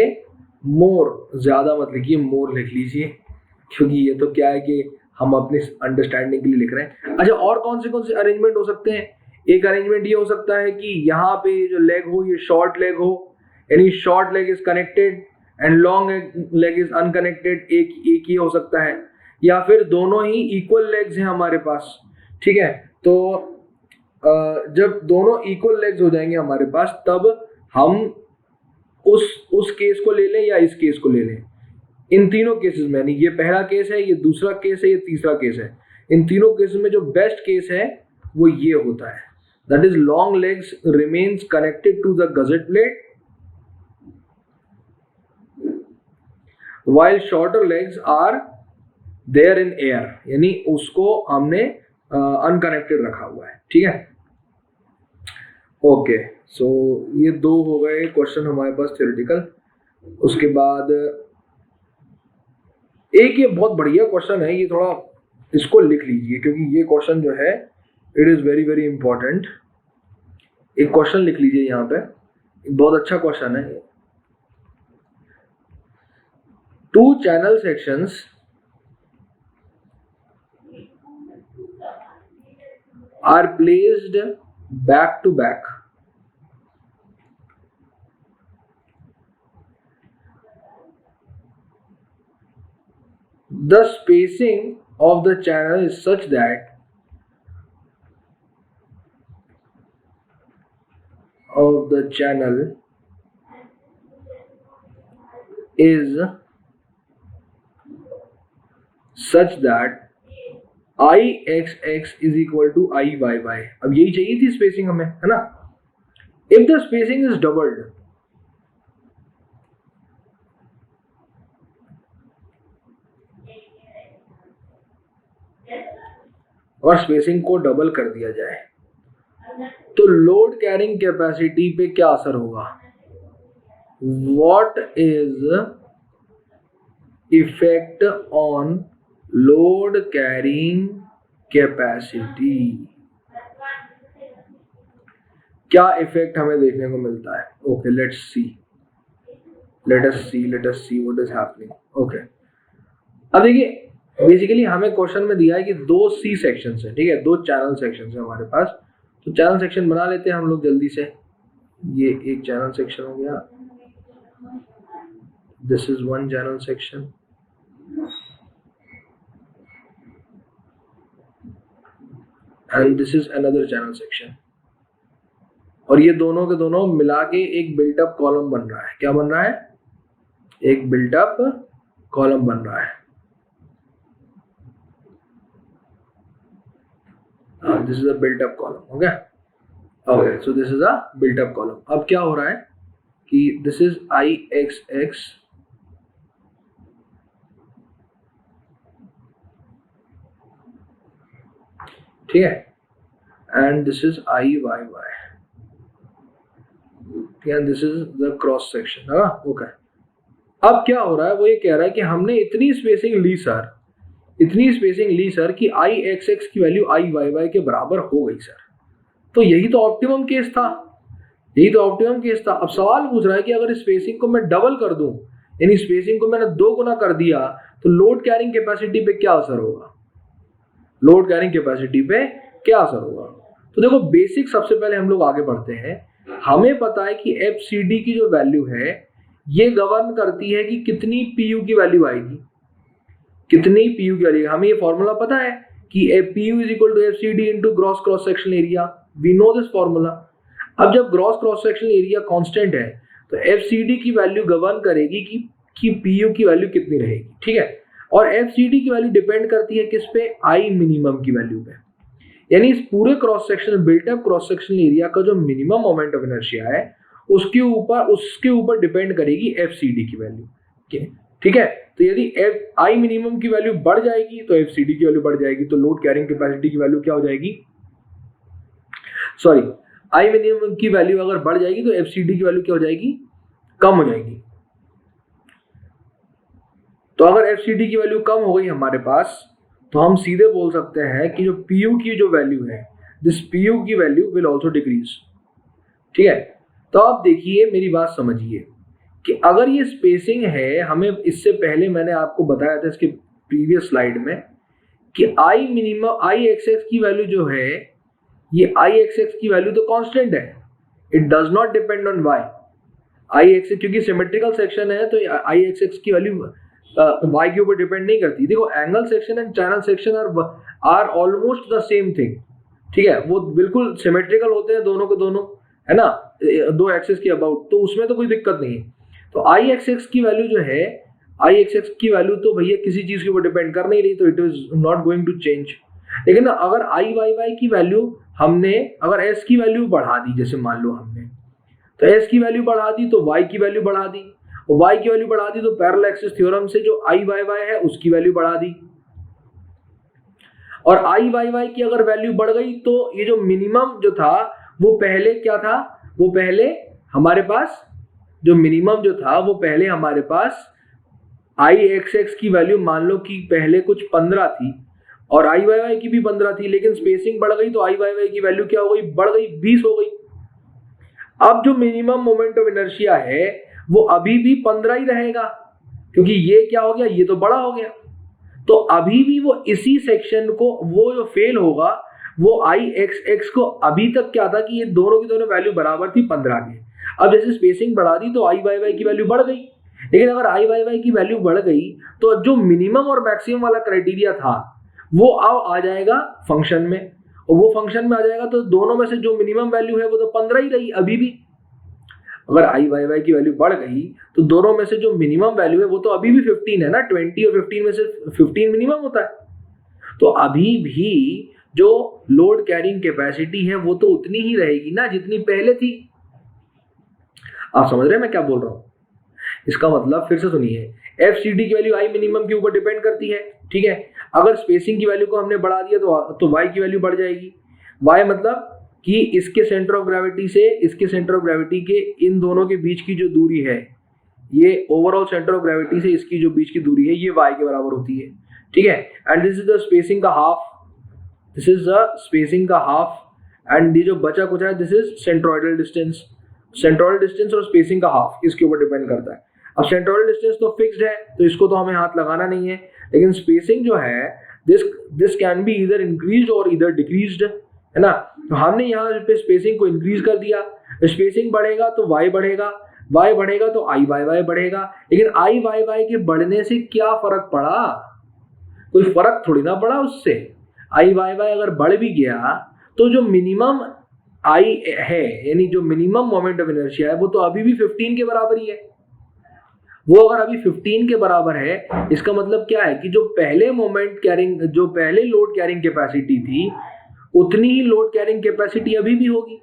S1: मोर, ज्यादा मत लिखिए, मोर लिख लीजिए, क्योंकि ये तो क्या है कि हम अपनी अंडरस्टैंडिंग के लिए लिख रहे हैं। अच्छा, और कौन से अरेंजमेंट हो सकते हैं, एक अरेंजमेंट ये हो सकता है कि यहाँ पे जो लेग हो ये शॉर्ट लेग हो, यानी short leg is connected and long leg is unconnected, एक ही हो सकता है, या फिर दोनों ही इक्वल लेग्स हैं हमारे पास। ठीक है, तो जब दोनों इक्वल लेग्स हो जाएंगे हमारे पास, तब हम उस केस को ले लें या इस केस को ले लें। इन तीनों केसेस में, यानी ये पहला केस है, ये दूसरा केस है, ये तीसरा केस है, इन तीनों केसेस में जो बेस्ट केस है वो ये होता है, that is long legs remains connected to the gusset plate while shorter legs are there in air, यानी उसको हमने अनकनेक्टेड रखा हुआ है। ठीक है, ओके, सो ये दो हो गए क्वेश्चन हमारे पास थ्योरेटिकल। उसके बाद एक ये बहुत बढ़िया क्वेश्चन है, ये थोड़ा इसको लिख लीजिए क्योंकि ये क्वेश्चन जो है it is very very important. एक क्वेश्चन लिख लीजिए यहाँ पे, बहुत अच्छा क्वेश्चन है। Two channel sections are placed back to back the spacing of the channel is such that IXX is equal to IYY. अब यही चाहिए थी स्पेसिंग हमें, है ना? If the spacing is doubled, और स्पेसिंग को डबल कर दिया जाए तो लोड कैरिंग कैपेसिटी पे क्या असर होगा? What is effect on load carrying capacity? क्या इफेक्ट हमें देखने को मिलता है? Okay, let us see what is happening. Okay, अब देखिए बेसिकली हमें क्वेश्चन में दिया है कि दो सी सेक्शंस है, ठीक है, दो चैनल सेक्शंस है हमारे पास. तो चैनल सेक्शन बना लेते हैं हम लोग जल्दी से. ये एक चैनल सेक्शन हो गया, this is one channel section, and this is another channel section. और ये दोनों के दोनों मिला के एक बिल्टअप कॉलम बन रहा है. क्या बन रहा है? एक बिल्टअप कॉलम बन रहा है. This is a built up column. Okay, so this is a built up column. अब क्या हो रहा है कि दिस इज IXX, ठीक है, and this is IYY, and this is the cross section. Okay, अब क्या हो रहा है, वो ये कह रहा है कि हमने इतनी स्पेसिंग ली सर कि IXX की वैल्यू IYY के बराबर हो गई सर. तो यही तो ऑप्टिमम केस था. अब सवाल पूछ रहा है कि अगर स्पेसिंग को मैं डबल कर दूं, यानी स्पेसिंग को मैंने 2 गुना कर दिया, तो लोड कैरिंग कैपेसिटी पे क्या असर होगा? तो देखो बेसिक, सबसे पहले हम लोग आगे बढ़ते हैं. हमें पता है कि FCD की जो वैल्यू है ये गवर्न करती है कि कितनी PU की वैल्यू आएगी. हमें ये फॉर्मूला पता है कि PU is equal to FCD into gross cross sectional area. We know this formula. अब जब gross cross sectional area constant है तो FCD की वैल्यू गवर्न करेगी कि PU की वैल्यू कितनी रहेगी, ठीक है. और FCD की वैल्यू डिपेंड करती है किस पे? I मिनिमम की वैल्यू पे. यानी इस पूरे cross section built up cross sectional area का जो मिनिमम मोमेंट ऑफ इनर्शिया है उसके ऊपर डिपेंड करेगी FCD की वैल्यू, ठीक है. तो यदि I मिनिमम की वैल्यू बढ़ जाएगी तो FCD की वैल्यू बढ़ जाएगी. तो लोड कैरिंग कैपेसिटी की वैल्यू क्या हो जाएगी? सॉरी, I मिनिमम की वैल्यू अगर बढ़ जाएगी तो FCD की वैल्यू क्या हो जाएगी? कम हो जाएगी. तो अगर FCD की वैल्यू कम हो गई हमारे पास, तो हम सीधे बोल सकते हैं कि जो PU की जो वैल्यू है, दिस PU की वैल्यू विल आल्सो डिक्रीज, ठीक है. तो आप देखिए, मेरी बात समझिए कि अगर ये स्पेसिंग है, हमें इससे पहले मैंने आपको बताया था इसके प्रीवियस स्लाइड में कि IXX की वैल्यू जो है, ये IXX की वैल्यू तो कांस्टेंट है. It does not depend on Y. IXX क्योंकि सिमेट्रिकल सेक्शन है तो IXX की वैल्यू Y के ऊपर डिपेंड नहीं करती. देखो, angle section and channel section are almost the same thing, ठीक है. वो बिल्कुल सिमेट्रिकल होते हैं दोनों के दोनों, है ना, 2 एक्सिस के अबाउट. तो उसमें तो कोई दिक्कत नहीं है. तो IXX की वैल्यू जो है, IXX की वैल्यू तो भैया किसी चीज के ऊपर डिपेंड कर नहीं रही, तो it is not going to change. लेकिन अगर IYY की वैल्यू हमने, अगर S की वैल्यू बढ़ा दी, जैसे मान लो हमने, तो S की वैल्यू बढ़ा दी तो Y की वैल्यू बढ़ा दी, और Y की वैल्यू बढ़ा दी तो पैरेलल एक्सिस थ्योरम से जो IYY है उसकी वैल्यू बढ़ा दी. और IYY की अगर वैल्यू बढ़ गई तो ये जो मिनिमम जो था वो पहले क्या था? वो पहले हमारे पास जो मिनिमम जो था वो पहले हमारे पास IXX की वैल्यू मान लो कि पहले कुछ 15 थी और IYY की भी 15 थी, लेकिन स्पेसिंग बढ़ गई तो IYY की वैल्यू क्या हो गई? बढ़ गई, 20 हो गई. अब जो मिनिमम मोमेंट ऑफ इनर्शिया है वो अभी भी 15 ही रहेगा, क्योंकि ये क्या हो गया? ये तो बड़ा हो गया. तो अभी भी वो इसी सेक्शन को, वो जो फेल होगा वो IXX को अभी तक क्या था कि ये दोनों की दोनों वैल्यू बराबर थी 15 के. अब जैसे स्पेसिंग बढ़ा दी तो IYY की वैल्यू बढ़ गई, लेकिन अगर आई वाई वाई की वैल्यू बढ़ गई तो जो मिनिमम और मैक्सिमम वाला क्राइटेरिया था वो अब आ जाएगा फंक्शन में, और वो फंक्शन में आ जाएगा तो दोनों में से जो मिनिमम वैल्यू है वो तो 15 ही रही अभी भी। अगर आई वाई वाई की वैल्यू बढ़ गई तो दोनों में से जो मिनिमम वैल्यू है वो तो अभी भी 15 है ना, 20 और 15 में से 15 मिनिमम होता है। तो अभी भी जो लोड कैरिंग कैपेसिटी है वो तो उतनी ही रहेगी ना जितनी पहले थी। आप समझ रहे हैं मैं क्या बोल रहा हूं? इसका मतलब फिर से सुनिए, एफ सी डी की वैल्यू आई मिनिमम के ऊपर डिपेंड करती है, ठीक है। अगर स्पेसिंग की वैल्यू को हमने बढ़ा दिया तो वाई की वैल्यू बढ़ जाएगी। वाई मतलब कि इसके सेंटर ऑफ ग्रेविटी से इसके सेंटर ऑफ ग्रेविटी के इन दोनों के बीच की जो दूरी है, ये ओवरऑल सेंटर ऑफ ग्रेविटी से इसकी जो बीच की दूरी है ये वाई के बराबर होती है, ठीक है। And this is the spacing का half, this is the spacing का हाफ, एंड ये जो बचा कुछ है this is centroidal distance. Centroidal distance और स्पेसिंग का हाफ इसके ऊपर डिपेंड करता है। अब सेंट्रोइडल डिस्टेंस तो फिक्स्ड है तो इसको तो हमें हाथ लगाना नहीं है, लेकिन स्पेसिंग जो है दिस कैन बी इधर इंक्रीज्ड और इधर डिक्रीज्ड, है ना। तो हमने यहाँ पे स्पेसिंग को इंक्रीज कर दिया, स्पेसिंग बढ़ेगा तो वाई बढ़ेगा, वाई बढ़ेगा तो आई वाई वाई बढ़ेगा। लेकिन आई वाई वाई के बढ़ने से क्या फर्क पड़ा? कोई फर्क थोड़ी ना पड़ा उससे। आई वाई वाई अगर बढ़ भी गया तो जो मिनिमम आई है यानी जो मिनिमम मोमेंट ऑफ इनर्शिया है वो तो अभी भी 15 के बराबर ही है। वो अगर अभी 15 के बराबर है इसका मतलब क्या है कि जो पहले लोड कैरिंग कैपेसिटी थी उतनी ही लोड कैरिंग कैपेसिटी अभी भी होगी।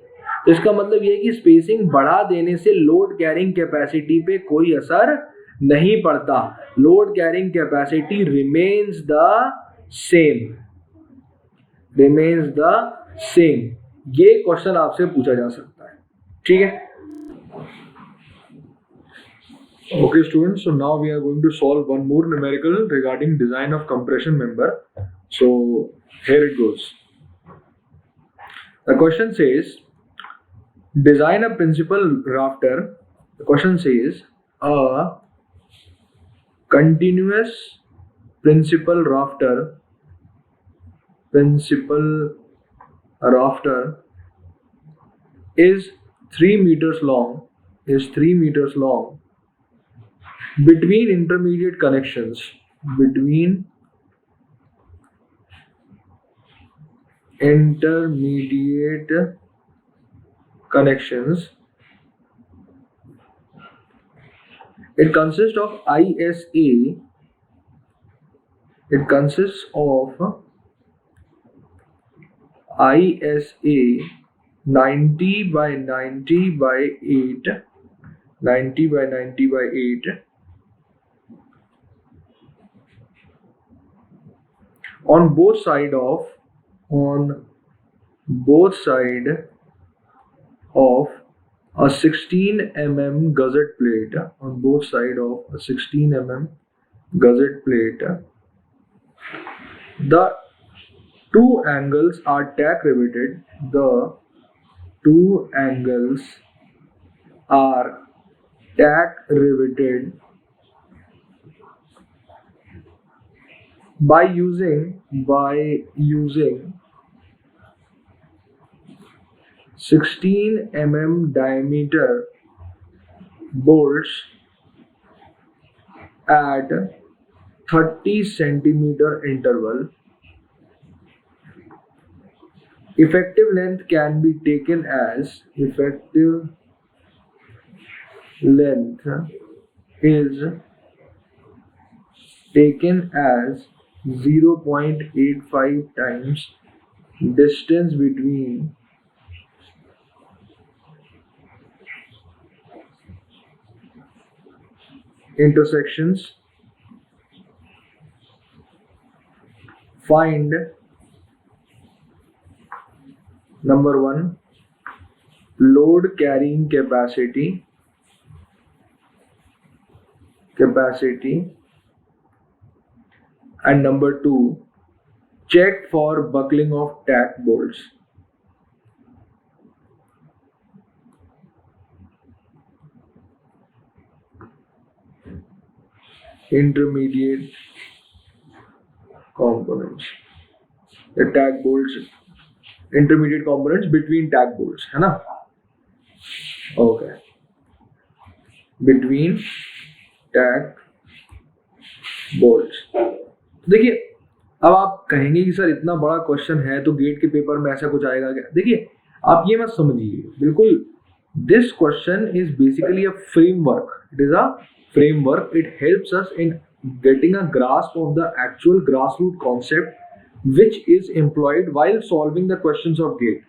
S1: तो इसका मतलब ये है कि स्पेसिंग बढ़ा देने से लोड कैरिंग कैपेसिटी पे कोई असर नहीं पड़ता, load carrying capacity remains the same. ये क्वेश्चन आपसे पूछा जा सकता है, ठीक है। Okay students, so now we are going to solve one more numerical regarding design of compression member. So here it goes. The question says design a principal rafter. The question says a continuous principal rafter is 3 meters long between intermediate connections it consists of ISA 90 by 90 by 8 on both side of a 16 mm gusset plate. On both side of a 16 mm gusset plate, the two angles are tack riveted. The two angles are tack riveted by using 16 mm diameter bolts at 30 centimeter interval. Effective length can be taken as 0.85 times distance between intersections. Find number 1 load carrying capacity, and number 2 check for buckling of tack bolts. Intermediate components, the tack bolts, intermediate components between tack bolts, है ना? Okay, between टैक bolts. देखिए अब आप कहेंगे कि sir इतना बड़ा question है तो गेट के पेपर में ऐसा कुछ आएगा क्या? देखिए आप ये मत समझिए, बिल्कुल this question is basically a framework, it is a framework. It helps us in getting a grasp of the actual grassroots concept which is employed while solving the questions of GATE.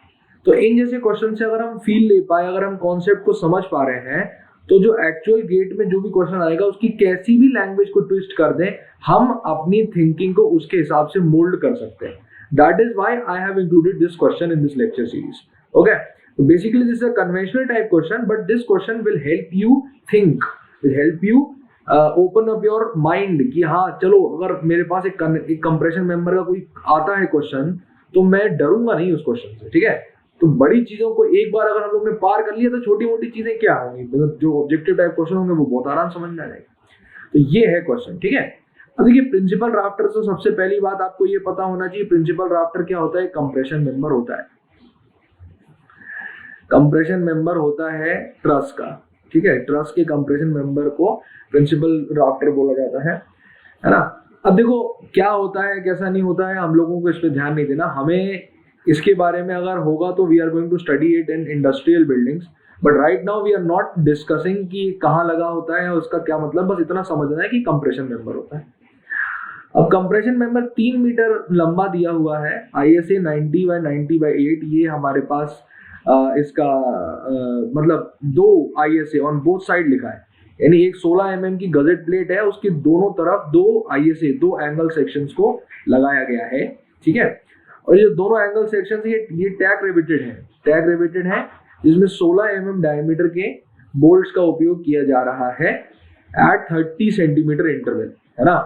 S1: तो इन जैसे question से अगर हम feel ले पाए, अगर हम concept को समझ पा रहे हैं, तो जो एक्चुअल गेट में जो भी क्वेश्चन आएगा उसकी कैसी भी लैंग्वेज को ट्विस्ट कर दें, हम अपनी थिंकिंग को उसके हिसाब से मोल्ड कर सकते हैं. That is why I have included this question in this lecture series. Okay, basically this is a conventional type question, but this question will help you think, will help you open up your mind कि हाँ चलो अगर मेरे पास एक compression member का कोई आता है क्वेश्चन तो मैं डरूंगा नहीं उस क्वेश्चन से. ठीक है, तो बड़ी चीजों को एक बार अगर हम लोग ने पार कर लिया तो छोटी मोटी चीजें क्या होंगी, मतलब जो ऑब्जेक्टिव टाइप क्वेश्चन होंगे वो बहुत आराम समझ में आ जाएगा. तो ये है क्वेश्चन. ठीक है, अब देखिए प्रिंसिपल राफ्टर से सबसे पहली बात आपको ये पता होना चाहिए, प्रिंसिपल राफ्टर क्या होता है? कंप्रेशन मेंबर होता है. कंप्रेशन मेंबर होता है ट्रस का. ठीक है, ट्रस के कंप्रेशन मेंबर को प्रिंसिपल राफ्टर बोला जाता है ना. अब देखो क्या होता है कैसा नहीं होता है, हम लोगों को इस पे ध्यान नहीं देना. हमें इसके बारे में अगर होगा तो we are going to study it in industrial buildings, but right now we are not discussing कि कहाँ लगा होता है उसका क्या मतलब. बस इतना समझना है कि कंप्रेशन मेंबर होता है. अब कंप्रेशन मेंबर 3 मीटर लंबा दिया हुआ है, ISA 90/90/8. ये हमारे पास इसका मतलब 2 ISA ऑन बोथ साइड लिखा है, यानी एक 16 mm की गजेट प्लेट है, उसके दोनों तरफ 2 ISA 2 एंगल सेक्शंस को लगाया गया है. ठीक है, और ये दोनों एंगल सेक्शंस ये टैग रिवेटेड है जिसमें 16 mm डायमीटर के बोल्ट्स का उपयोग किया जा रहा है एट 30 सेंटीमीटर इंटरवल, है ना.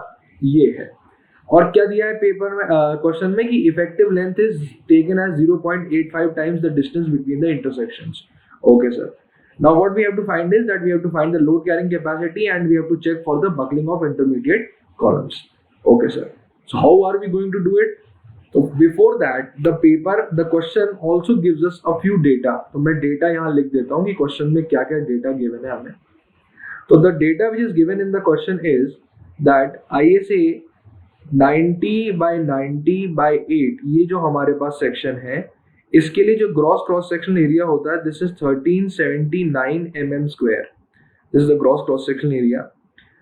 S1: ये है. और क्या दिया है पेपर में क्वेश्चन में कि effective length is taken as 0.85 times the distance between the intersections. Okay sir, now what we have to find is that we have to find the load carrying capacity and we have to check for the buckling of intermediate columns. Okay sir, so how are we going to do it? तो before that the question also gives us a few data. तो मैं data यहाँ लिख देता हूँ कि question में क्या क्या डेटा गिवन है हमें. तो the data which is given in the question is that ISA 90/90/8 ये जो हमारे पास सेक्शन है, इसके लिए जो ग्रॉस क्रॉस सेक्शन एरिया होता है this is 1379 mm square. This is the gross cross section area.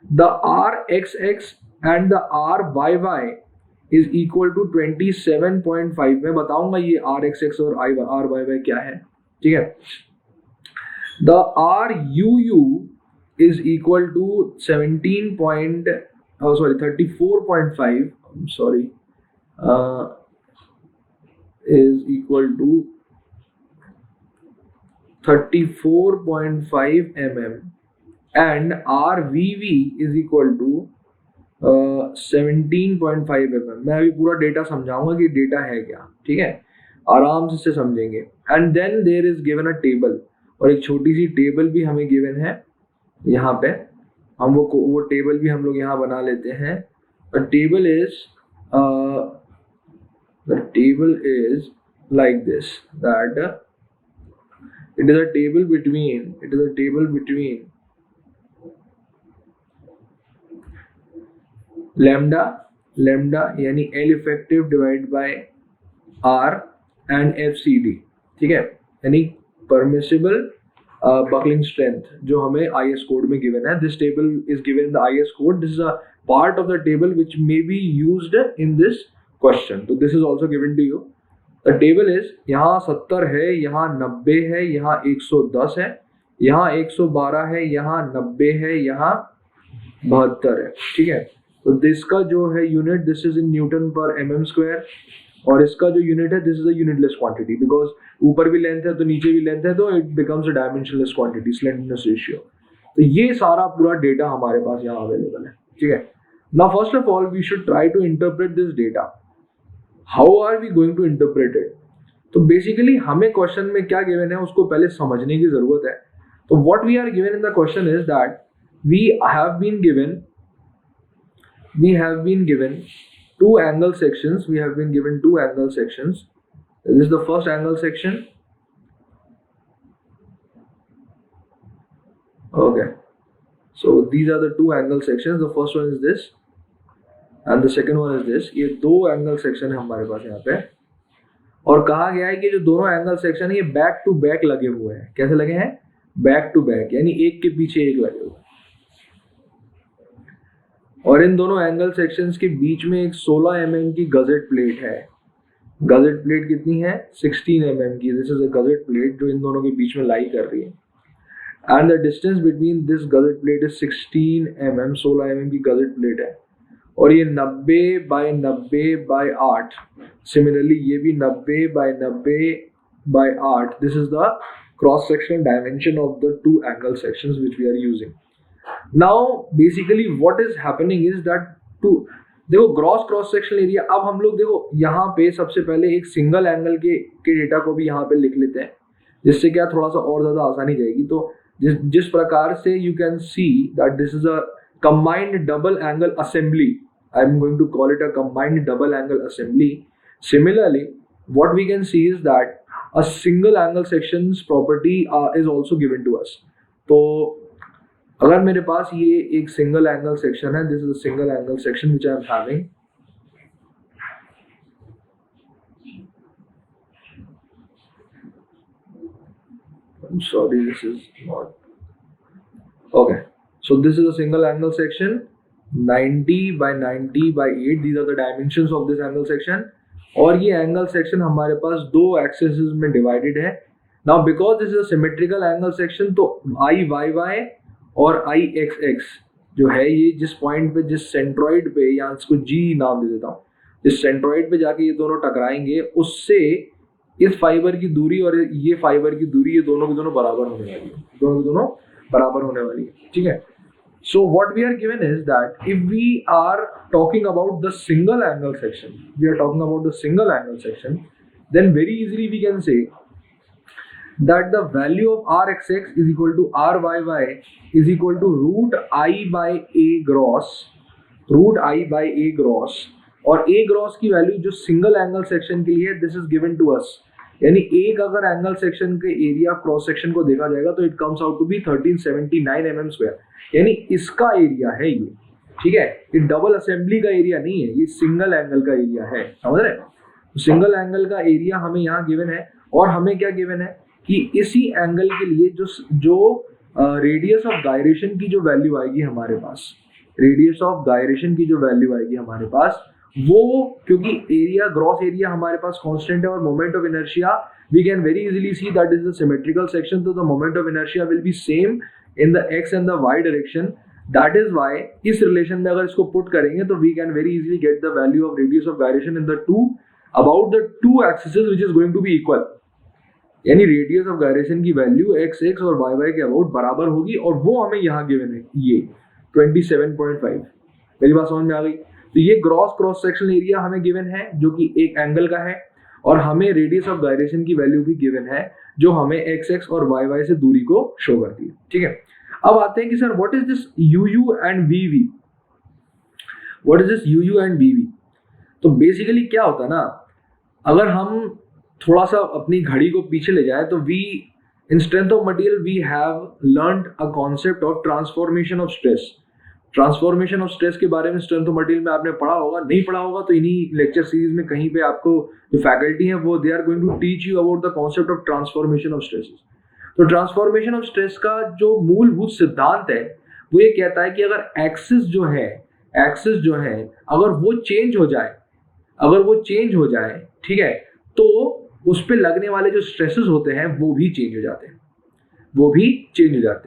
S1: The RXX and the RYY is equal to 27.5. मैं बताऊंगा ये RXX और RYY क्या है. ठीक है, the RUU is equal to 34.5 is equal to 34.5 mm and RVV is equal to 17.5 mm. मैं अभी पूरा डेटा समझाऊंगा कि डेटा है क्या. ठीक है, आराम से समझेंगे. And then there is given a table, और एक छोटी सी टेबल भी हमें गिवन है यहाँ पे. हम वो टेबल भी हम लोग यहाँ बना लेते हैं. The table is like this, that it is a table between lambda यानी L effective divided by R and FCD. ठीक है, यानी permissible buckling strength जो हमें IS code में given है. This table is given in the IS code. This is a part of the table which may be used in this question. So this is also given to you. The table is यहाँ 70 है, यहाँ 90 है, यहाँ 110 है, यहाँ 112 है, यहाँ 90 है, यहाँ 72 है. ठीक है, तो इसका जो है unit this is in newton पर mm स्क्वायर, और इसका जो यूनिट है this is a unitless quantity because ऊपर भी लेंथ है तो नीचे भी लेंथ है, तो it becomes a dimensionless quantity, slenderness ratio. तो ये सारा पूरा डेटा हमारे पास यहाँ अवेलेबल है. ठीक है, now first of all we should try to interpret this data. How are we going to interpret it? तो बेसिकली हमें क्वेश्चन में क्या गिवन है उसको पहले समझने की जरूरत है. तो what we are given in the question is that we have been given two angle sections. We have been given 2 angle sections. This is the first angle section. Okay, So these are the two angle sections. The first one is this and the second one is this. ये दो angle section है हमारे पास यहाँ पे, और कहा गया है कि जो दोनों एंगल सेक्शन है ये बैक टू बैक लगे हुए हैं. कैसे लगे हैं? बैक टू बैक, यानी एक के पीछे एक लगे हुए हैं. और इन दोनों एंगल सेक्शंस के बीच में एक 16 mm की गजेट प्लेट है. गजेट प्लेट कितनी है? 16 mm की. This is a gusset plate जो इन दोनों के बीच में लाई कर रही है. And the distance between this gazette plate is 16 mm. 16 mm की गजेट प्लेट है और ये 90 बाय 90 बाय 8. सिमिलरली ये भी 90 by 90 by 8. This is the cross sectional dimension of the two angle sections which we are using. Now basically what is happening is that to देखो gross cross sectional area. अब हम लोग देखो यहाँ पे सबसे पहले एक सिंगल एंगल के डेटा को भी यहाँ पे लिख लेते हैं, जिससे क्या थोड़ा सा और ज्यादा आसानी जाएगी. तो जिस प्रकार से you can see that this is a combined double angle assembly. I am going to call it a combined double angle assembly. Similarly, what we can see is that a single angle sections property is also given to us. तो अगर मेरे पास ये एक single angle section है, this is a single angle section which I am having. I'm sorry, this is not okay. So this is a single angle section, 90 by 90 by 8. These are the dimensions of this angle section. और ये angle section हमारे पास दो axes में divided है. Now because this is a symmetrical angle section, तो IYY और IXX जो है ये जिस पॉइंट पे, जिस सेंट्रॉइड पे, या इसको G नाम दे देता हूँ, जिस सेंट्रॉइड पे जाके ये दोनों टकराएंगे, उससे इस फाइबर की दूरी और ये फाइबर की दूरी, ये दोनों की दोनों बराबर होने वाली है. दोनों की दोनों बराबर होने वाली है. ठीक है. So what we are given is that if we are talking about the single angle section, then very easily we can say that the value of RXX is equal to RYY is equal to root I by A gross, और A gross की value जो single angle section के लिए है, this is given to us. यानी एक अगर angle section के एरिया क्रॉस सेक्शन को देखा जाएगा तो it comes out to be 1379 mm square. यानी इसका एरिया है ये. ठीक है. ये डबल असेंबली का एरिया नहीं है, ये सिंगल एंगल का एरिया है. समझ रहे? सिंगल एंगल का एरिया हमें यहाँ गिवन है, और हमें क्या गिवन है कि इसी एंगल के लिए जो रेडियस ऑफ गायरेशन की जो वैल्यू आएगी हमारे पास, वो, क्योंकि एरिया, ग्रॉस एरिया हमारे पास कांस्टेंट है और moment of inertia we can very easily see that is the symmetrical section. तो the moment of inertia will be same in the x and the y direction. That is why इस relation में अगर इसको put करेंगे तो we can very easily get the value of radius of gyration in the two about the two axis which is going to be equal. यानी radius of gyration की value x X और Y Y के about बराबर होगी, और वो हमें यहाँ गिवन है ये 27.5. मेरी बात समझ में आ गई? तो ये क्रॉस सेक्शनल एरिया हमें गिवन है जो कि एक एंगल का है, और हमें रेडियस ऑफ गायरेशन की वैल्यू भी गिवन है जो हमें एक्स एक्स और वाई वाई से दूरी को शो करती है. ठीक है. अब आते हैं कि sir what is this U U and V V. तो बेसिकली क्या होता है ना, अगर हम थोड़ा सा अपनी घड़ी को पीछे ले जाए तो we in strength of material we have learned a concept of transformation of stress. Transformation of stress के बारे में स्ट्रेंथ ऑफ मटेरियल में आपने पढ़ा होगा. नहीं पढ़ा होगा तो इन्हीं लेक्चर सीरीज में कहीं पे आपको जो फैकल्टी है वो they are going to teach you about the concept of transformation of stress. तो ट्रांसफॉर्मेशन ऑफ स्ट्रेस का जो मूलभूत सिद्धांत है वो ये कहता है कि अगर एक्सिस जो है अगर वो चेंज हो जाए, ठीक है, तो उस पे लगने वाले जो स्ट्रेसेस होते हैं वो भी चेंज हो जाते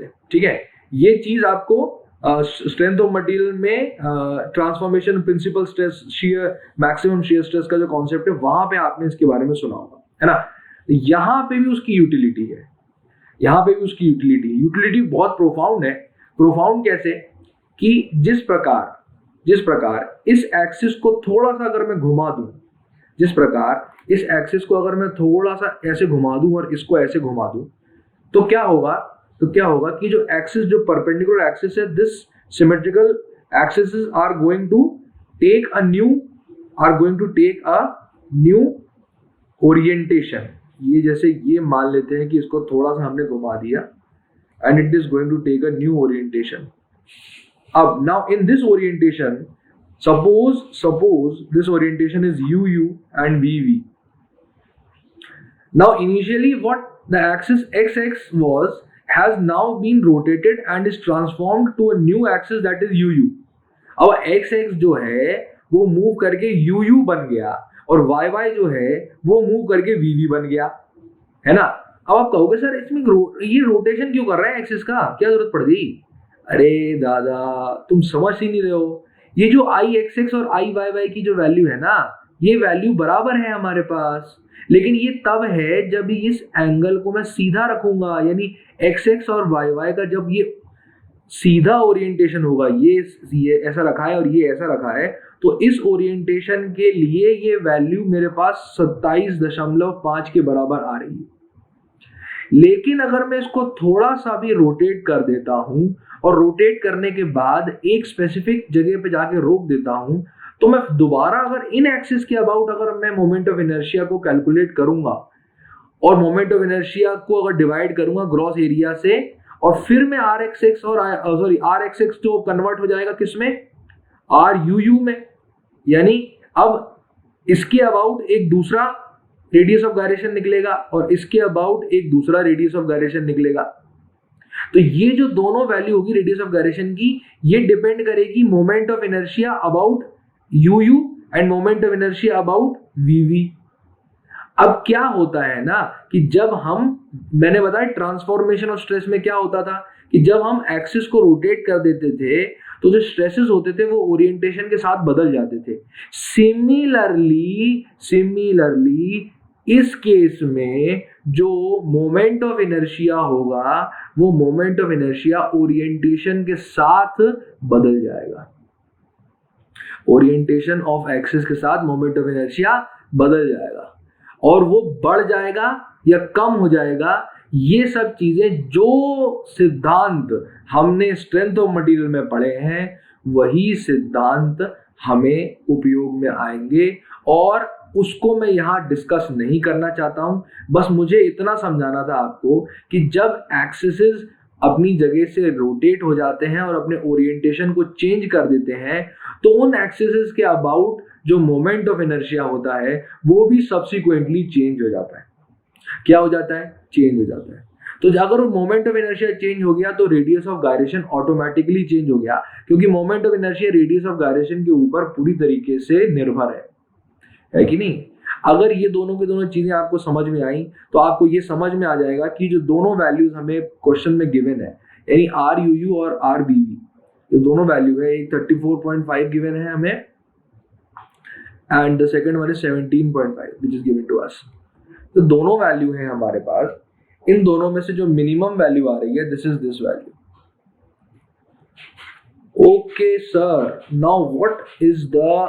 S1: हैं. ठीक है. ये चीज आपको स्ट्रेंथ ऑफ मटेरियल में transformation principal stress, shear, maximum shear stress का जो कॉन्सेप्ट है वहां पे आपने इसके बारे में सुना होगा, है ना. यहाँ पे भी उसकी यूटिलिटी है. यूटिलिटी बहुत प्रोफाउंड है. प्रोफाउंड कैसे कि जिस प्रकार इस एक्सिस को थोड़ा सा अगर मैं घुमा दूं, ऐसे घुमा दूं और इसको ऐसे घुमा दूं, तो क्या होगा कि जो एक्सिस, जो परपेंडिकुलर एक्सिस है, this symmetrical axis are going to take a new orientation. ये जैसे ये मान लेते हैं कि इसको थोड़ा सा हमने घुमा दिया and it is going to take a new orientation. अब now in this orientation, suppose this orientation is UU and VV. Now initially what the axis XX was has now been rotated and is transformed to a new axis that is UU. अब XX जो है वो move करके UU बन गया और YY जो है वो मूव करके VV बन गया, है ना। अब आप कहोगे सर इसमें ये रोटेशन क्यों कर रहे हैं एक्सिस का, क्या जरूरत पड़ गई? अरे दादा तुम समझ ही नहीं रहे हो। ये जो आई एक्स एक्स और आई वाई वाई की जो वैल्यू है ना, ये वैल्यू बराबर है हमारे पास, लेकिन ये तब है जब इस एंगल को मैं सीधा रखूंगा, यानी एक्स एक्स और वाई वाई का जब ये सीधा ओरिएंटेशन होगा, ये ऐसा रखा है और ये ऐसा रखा है, तो इस ओरिएंटेशन के लिए ये वैल्यू मेरे पास 27.5 के बराबर आ रही है। लेकिन अगर मैं इसको थोड़ा सा भी रोटेट कर देता हूं और रोटेट करने के बाद एक स्पेसिफिक जगह पे जाके रोक देता हूं, तो मैं दोबारा अगर इन एक्सिस के अबाउट अगर मैं मोमेंट ऑफ इनर्शिया को कैलकुलेट करूंगा और मोमेंट ऑफ इनर्शिया को अगर डिवाइड करूंगा ग्रॉस एरिया से, और फिर मैं आर एक्स एक्स और आर एक्स एक्स जो कन्वर्ट हो जाएगा किसमें, आर यू यू में, यानी अब इसके अबाउट एक दूसरा रेडियस ऑफ गायरेशन निकलेगा और इसके अबाउट एक दूसरा रेडियस ऑफ गायरेशन निकलेगा। तो ये जो दोनों वैल्यू होगी रेडियस ऑफ गायरेशन की, ये डिपेंड करेगी moment of inertia about U U and moment of inertia about V V. अब क्या होता है ना कि जब मैंने बताया ट्रांसफॉर्मेशन ऑफ स्ट्रेस में क्या होता था कि जब हम एक्सिस को रोटेट कर देते थे तो जो स्ट्रेसेस होते थे वो ओरिएंटेशन के साथ बदल जाते थे। सिमिलरली इस केस में जो मोमेंट ऑफ इनर्शिया होगा वो मोमेंट ऑफ इनर्शिया ओरिएंटेशन के साथ बदल जाएगा। ओरिएंटेशन ऑफ एक्सिस के साथ मोमेंट ऑफ इनर्शिया बदल जाएगा और वो बढ़ जाएगा या कम हो जाएगा। ये सब चीजें जो सिद्धांत हमने स्ट्रेंथ ऑफ मटेरियल में पढ़े हैं वही सिद्धांत हमें उपयोग में आएंगे, और उसको मैं यहाँ डिस्कस नहीं करना चाहता हूं। बस मुझे इतना समझाना था आपको कि जब एक्सिस अपनी जगह से रोटेट हो जाते हैं और अपने ओरिएंटेशन को चेंज कर देते हैं तो उन एक्सिस के अबाउट जो मोमेंट ऑफ इनर्शिया होता है वो भी सब्सिक्वेंटली चेंज हो जाता है। क्या हो जाता है? चेंज हो जाता है। तो अगर वो मोमेंट ऑफ इनर्शिया चेंज हो गया तो radius of gyration automatically change हो गया, क्योंकि moment of inertia radius of gyration के ऊपर पूरी तरीके से निर्भर है कि नहीं। अगर ये दोनों की दोनों चीजें आपको समझ में आई तो आपको ये समझ में आ जाएगा कि जो दोनों वैल्यूज हमें क्वेश्चन में गिवन है, यानी आर यू यू और आर बी वी, जो दोनों वैल्यू है, एक 34.5 गिवन है हमें and the second one is 17.5 which is given to us. तो दोनों वैल्यू है हमारे पास, इन दोनों में से जो मिनिमम वैल्यू आ रही है this is this value. Okay sir, now what is the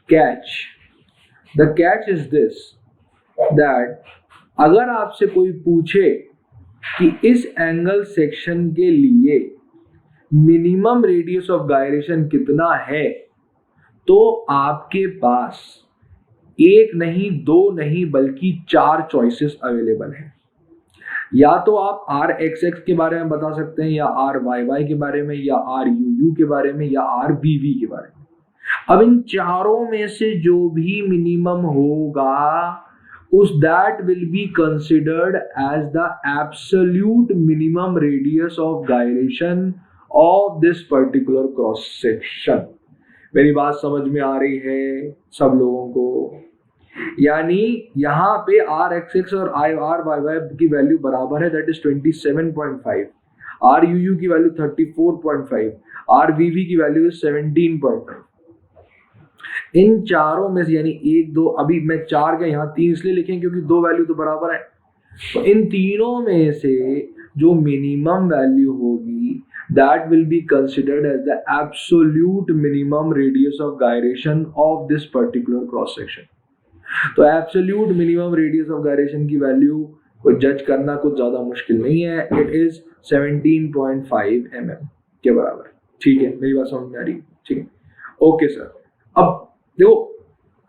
S1: catch? The catch is this, that अगर आपसे कोई पूछे कि इस एंगल सेक्शन के लिए मिनिमम रेडियस ऑफ गायरेशन कितना है, तो आपके पास एक नहीं, दो नहीं, बल्कि 4 चॉइसेस अवेलेबल हैं। या तो आप आर एक्स एक्स के बारे में बता सकते हैं, या आर वाई वाई के बारे में, या आर यू यू के बारे में, या आर बी वी के बारे में। अब इन चारों में से जो भी मिनिमम होगा उस that will be considered as the absolute minimum radius of gyration of this particular cross section. मेरी बात समझ में आ रही है सब लोगों को? यानी यहाँ पे आर एक्स एक्स और आर वाई वाई की वैल्यू बराबर है, that is 27.5, R you U की वैल्यू 34.5, आर वी वी की वैल्यू 17.5। इन चारों में से, यानी 1 2, अभी मैं 4 के यहाँ 3 इसलिए लिखें क्योंकि 2 वैल्यू तो बराबर है, तो इन तीनों में से जो मिनिमम वैल्यू होगी that will be considered as the absolute minimum radius of gyration of this particular cross section। तो absolute minimum radius of gyration की वैल्यू को जज करना कुछ ज्यादा मुश्किल नहीं है, it is 17.5 mm के बराबर। ठीक है, मेरी बात समझ में आ रही है? ठीक है, ओके सर। अब देखो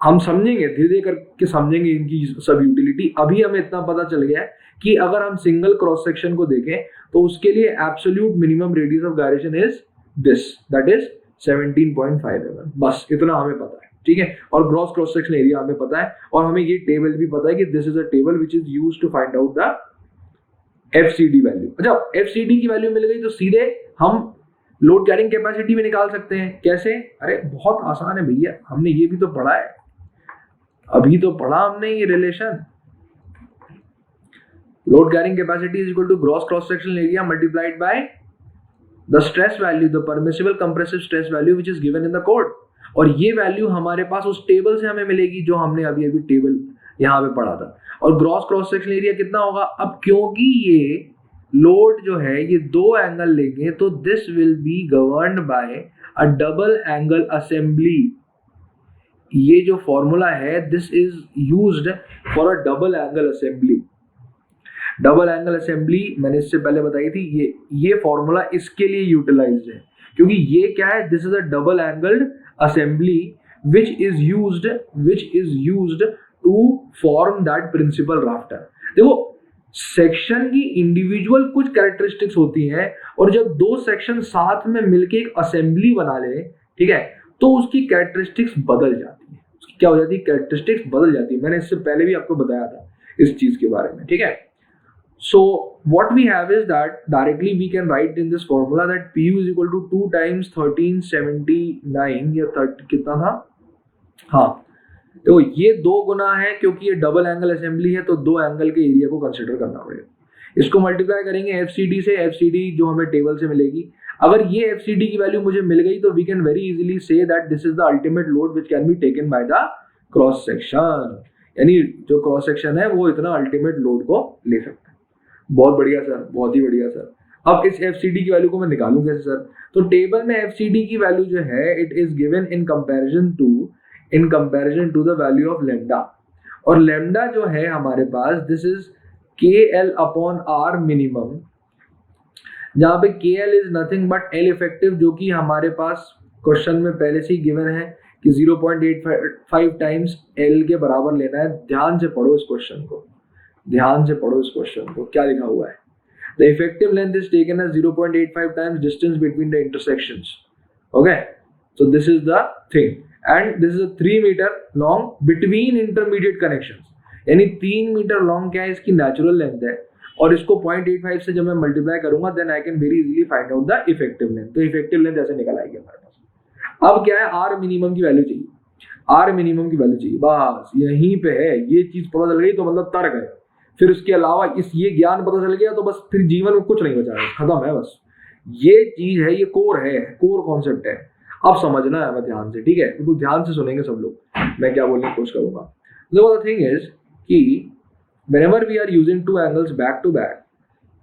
S1: हम समझेंगे, धीरे धीरे करके समझेंगे इनकी सब यूटिलिटी। अभी हमें इतना पता चल गया है कि अगर हम सिंगल क्रॉस सेक्शन को देखें तो उसके लिए absolute minimum radius of gyration is this, that is 17.5 mm। बस इतना हमें पता है, ठीक है। और ग्रॉस क्रॉस सेक्शन एरिया हमें पता है, और हमें ये टेबल भी पता है कि this is a table which is used to find out the FCD value. अच्छा, FCD की वैल्यू मिल गई तो सीधे हम लोड कैरिंग कैपेसिटी भी निकाल सकते हैं। कैसे? अरे बहुत आसान है भैया, हमने ये भी तो पढ़ा है, अभी तो पढ़ा हमने ये relation. Load carrying capacity is equal to gross cross sectional area multiplied by the stress value, the permissible compressive stress value which is given in the code. और ये वैल्यू हमारे पास उस टेबल से हमें मिलेगी जो हमने अभी अभी टेबल यहाँ पे पढ़ा था। और ग्रॉस क्रॉस सेक्शनल एरिया कितना होगा? अब क्योंकि ये लोड जो है ये दो एंगल लेंगे तो this will B governed bye a double angle assembly. ये जो फॉर्मूला है this is used for a double angle assembly. Double angle assembly मैंने इससे पहले बताई थी, ये फॉर्मूला इसके लिए यूटिलाइज्ड है, क्योंकि ये क्या है, this is a double angled assembly which is used to form that principal rafter. देखो, सेक्शन की इंडिविजुअल कुछ कैरेक्टरिस्टिक्स होती हैं, और जब दो सेक्शन साथ में मिलके एक असेंबली बना ले, ठीक है, तो उसकी कैरेक्टरिस्टिक्स बदल जाती है। उसकी क्या हो जाती है? कैरेक्टरिस्टिक्स बदल जाती है। मैंने इससे पहले भी आपको बताया था इस चीज के बारे में, ठीक है। So what we have is that directly we can write in this formula that Pu is equal to 2 times 1379 या 30 कितना था? हाँ, तो ये 2 गुना है, क्योंकि ये डबल एंगल असेंबली है तो 2 एंगल के एरिया को कंसिडर करना पड़ेगा। इसको मल्टीप्लाई करेंगे FCD से, FCD जो हमें टेबल से मिलेगी। अगर ये FCD की वैल्यू मुझे मिल गई तो we can very easily say that this is the ultimate load which can be taken by the cross section. यानी जो क्रॉस सेक्शन है वो इतना अल्टीमेट लोड को ले सकता है। बहुत बढ़िया सर, बहुत ही बढ़िया सर। अब इस FCD की वैल्यू को मैं निकालूं कैसे सर? तो टेबल में FCD की वैल्यू जो है it is given in comparison to the value of lambda. और लेमडा जो है हमारे पास this is KL upon R minimum, जहां पे KL is nothing but L effective, जो कि हमारे पास क्वेश्चन में पहले से ही गिवन है कि 0.85 टाइम्स L के बराबर लेना है। ध्यान से पढ़ो इस क्वेश्चन को, ध्यान से पढ़ो इस क्वेश्चन को, क्या लिखा हुआ है? The effective length is taken as 0.85 times distance between the intersections. Okay, so this is the thing, and this is a 3 metre long between intermediate connections. यानी 3 मीटर लॉन्ग क्या है? इसकी नेचुरल लेंथ है, और इसको 0.85 से जब मैं मल्टीप्लाई करूंगा then I can very easily find out the effective length. तो इफेक्टिव लेंथ ऐसे निकल आएगी हमारे पास। अब क्या है? R मिनिमम की वैल्यू चाहिए, R मिनिमम की वैल्यू चाहिए, बस यहीं पे है। ये चीज पता चल गई तो मतलब तर्क है। फिर उसके अलावा ये ज्ञान पता चल गया तो बस फिर जीवन में कुछ नहीं बचा है, खत्म है बस। ये चीज है, ये कोर है, कोर कॉन्सेप्ट है। अब समझना है मैं ध्यान से, ठीक है? बिल्कुल ध्यान से सुनेंगे सब लोग, मैं क्या बोलने की कोशिश करूंगा। So the thing is कि whenever we are using two angles back to back,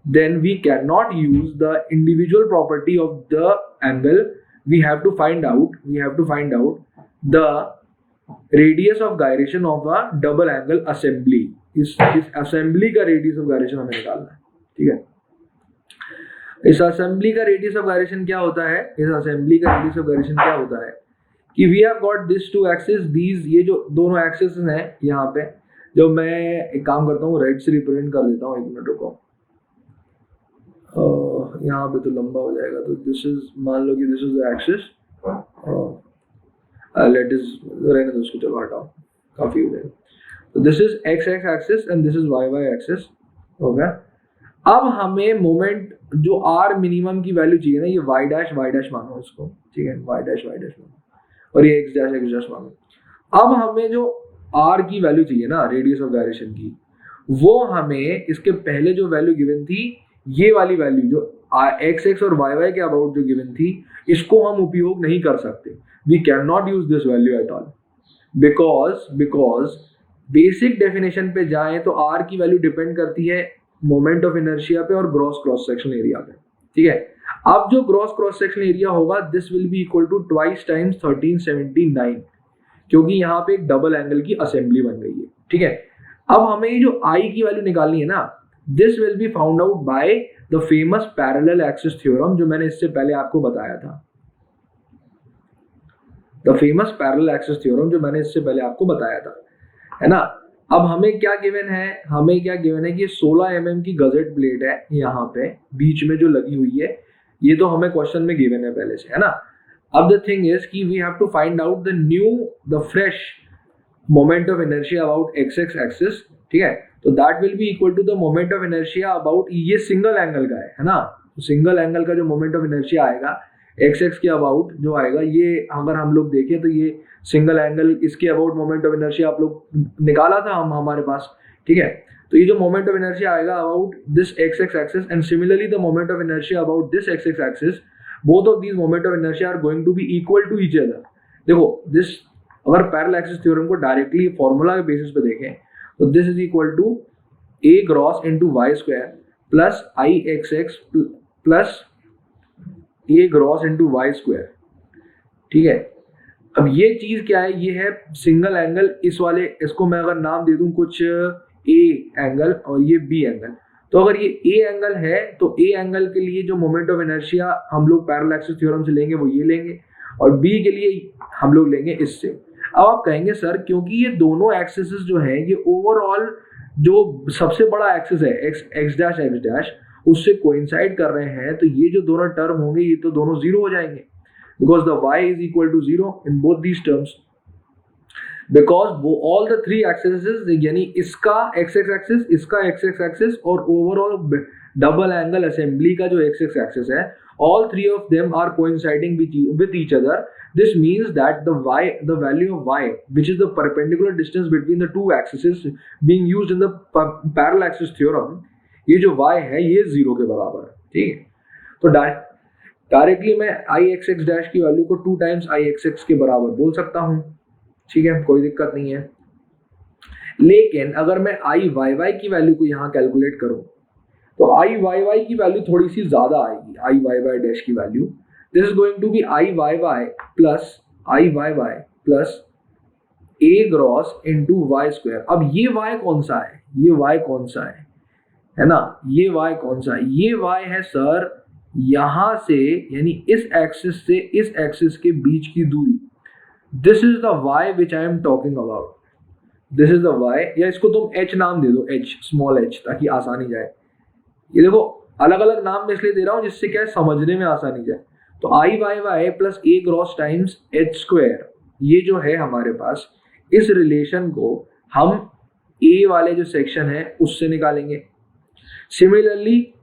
S1: then we cannot use the individual property of the angle. We have to find out the radius of gyration of a double angle assembly. इस assembly का radius of gyration हमें निकालना है, ठीक है। इस assembly का radius of gyration क्या होता है? इस असेंबली का रेडियस ऑफ गायरेशन क्या होता है कि we have got this two axis, these ये जो दोनों एक्सिस हैं यहाँ पे, जो मैं एक काम करता हूँ रेड से रिप्रेजेंट कर देता हूँ। 1 मिनट रुको, यहाँ पे तो लंबा हो जाएगा। तो दिस इज, मान लो कि this is the axis, let is रहने दो उसको, चलो हटाओ, काफी हो जाएगा। तो this is x axis and this is y axis, okay. अब हमें मोमेंट जो R मिनिमम की वैल्यू चाहिए ना, ये y डैश मानो इसको, ठीक है, y डैश मानो, और ये x डैश मानो। अब हमें जो R की वैल्यू चाहिए ना, रेडियस ऑफ गायरेशन की, वो हमें इसके पहले जो वैल्यू गिवन थी, ये वाली वैल्यू जो x और y के अबाउट जो गिवन थी, इसको हम उपयोग नहीं कर सकते। We can not use this value at all, because basic definition पे जाएं तो R की वैल्यू डिपेंड करती है मोमेंट ऑफ इनर्शिया पे और ग्रॉस क्रॉस सेक्शन एरिया पे, ठीक है। अब जो ग्रॉस क्रॉस सेक्शन एरिया होगा this will be equal to twice times 1379, क्योंकि यहाँ पे एक डबल एंगल की असेंबली बन गई है, ठीक है। अब हमें जो I की वैल्यू निकालनी है ना, this will be found out by the famous parallel axis theorem, जो मैंने इससे पहले आपको बताया था। The famous parallel axis theorem जो मैंने इससे पहले आपको बताया था, है ना। अब हमें क्या गिवन है? हमें क्या गिवन है कि 16 mm की गजेट प्लेट है यहाँ पे बीच में जो लगी हुई है, ये तो हमें क्वेश्चन में गिवन है पहले से, है ना। अब द थिंग इज कि we have to find out the fresh moment of inertia about X X axis, ठीक है। तो that will be equal to the moment of inertia about, ये सिंगल एंगल का है ना। तो सिंगल एंगल का जो मोमेंट ऑफ इनर्शिया आएगा एक्स एक्स के अबाउट जो आएगा, ये अगर हम लोग देखें तो ये सिंगल एंगल, इसके अबाउट मोमेंट ऑफ इनर्शिया आप लोग निकाला था हमारे पास, ठीक है। तो ये जो मोमेंट ऑफ इनर्शिया आएगा about this X X axis and similarly the moment of inertia about this X X axis, both of these moment of inertia are going to be equal to each other. देखो this, अगर parallel axis theorem को directly formula के basis पे देखें तो this is equal to a gross into Y square plus I x X plus a gross into Y square, ठीक है। अब ये चीज क्या है, ये है सिंगल एंगल, इस वाले, इसको मैं अगर नाम दे दूं कुछ a एंगल और ये b एंगल, तो अगर ये a एंगल है तो a एंगल के लिए जो मोमेंट ऑफ इनर्शिया हम लोग पैरेलल एक्सिस थ्योरम से लेंगे वो ये लेंगे, और b के लिए हम लोग लेंगे इससे। अब आप कहेंगे सर क्योंकि ये दोनों एक्सिस जो हैं ये ओवरऑल जो सबसे बड़ा एक्सिस है एक्स डैश उससे कोइंसाइड कर रहे हैं, तो ये जो दोनों टर्म होंगे ये तो दोनों जीरो हो जाएंगे, because the y is equal to zero in both these terms, because वो ऑल द थ्री एक्सिस, यानी इसका एक्स एक्स एक्सिस, इसका एक्स एक्स एक्सिस और ओवरऑल डबल एंगल असेंबली का जो एक्स एक्स एक्सिस है, all three of them are coinciding with each other. This means that the value of y, which is the perpendicular distance between the two axes being used in the parallel axis theorem, ये जो y है ये zero के बराबर है, ठीक है। तो डायरेक्टली मैं आई एक्स एक्स डैश की वैल्यू को 2 टाइम्स आई एक्स एक्स के बराबर बोल सकता हूँ, ठीक है, कोई दिक्कत नहीं है। लेकिन अगर मैं आई वाई वाई की वैल्यू को यहाँ कैलकुलेट करूँ तो आई वाई वाई की वैल्यू थोड़ी सी ज्यादा आएगी, आई वाई वाई डैश की value, this is going to be I Y Y plus A gross into Y square. अब ये y कौन सा है, ये y कौन सा है ना, ये y कौन सा है, ये y है सर यहां से, यानी इस एक्सिस से इस एक्सिस के बीच की दूरी, this is the y which I am talking about, this is the y, या इसको तुम h नाम दे दो, h स्मॉल h, ताकि आसानी जाए। ये देखो अलग अलग नाम मैं इसलिए दे रहा हूं जिससे क्या है समझने में आसानी जाए। तो I Y Y plus A gross times H square, ये जो है हमारे पास, इस रिलेशन को हम ए वाले जो सेक्शन है उससे निकालेंगे। सिमिलरली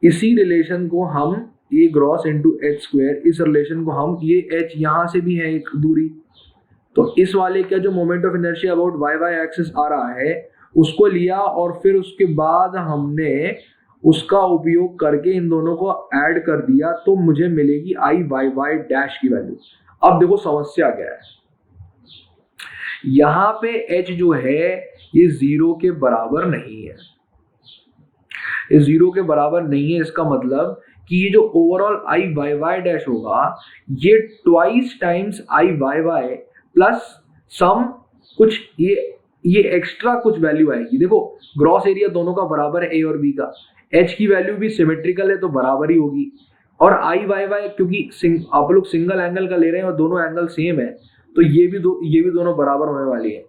S1: इसी रिलेशन को हम ए ग्रॉस इंटू एच स्क्वायर, इस रिलेशन को हम, ये एच यहां से भी है एक दूरी, तो इस वाले का जो moment of inertia about y y axis आ रहा है उसको लिया, और फिर उसके बाद हमने उसका उपयोग करके इन दोनों को ऐड कर दिया, तो मुझे मिलेगी आई वाई वाई डैश की वैल्यू। अब देखो समस्या क्या है, यहां पे h जो है ये जीरो के बराबर नहीं है, ये जीरो के बराबर नहीं है, इसका मतलब कि ये जो overall I Y Y dash होगा ये twice times I Y Y plus some कुछ, ये एक्स्ट्रा कुछ वैल्यू आएगी। देखो ग्रॉस एरिया दोनों का बराबर है ए और बी का, एच की वैल्यू भी सिमेट्रिकल है तो बराबर ही होगी, और आई वाई वाई क्योंकि आप लोग सिंगल एंगल का ले रहे हैं और दोनों एंगल सेम है, तो ये भी दोनों बराबर होने वाली है।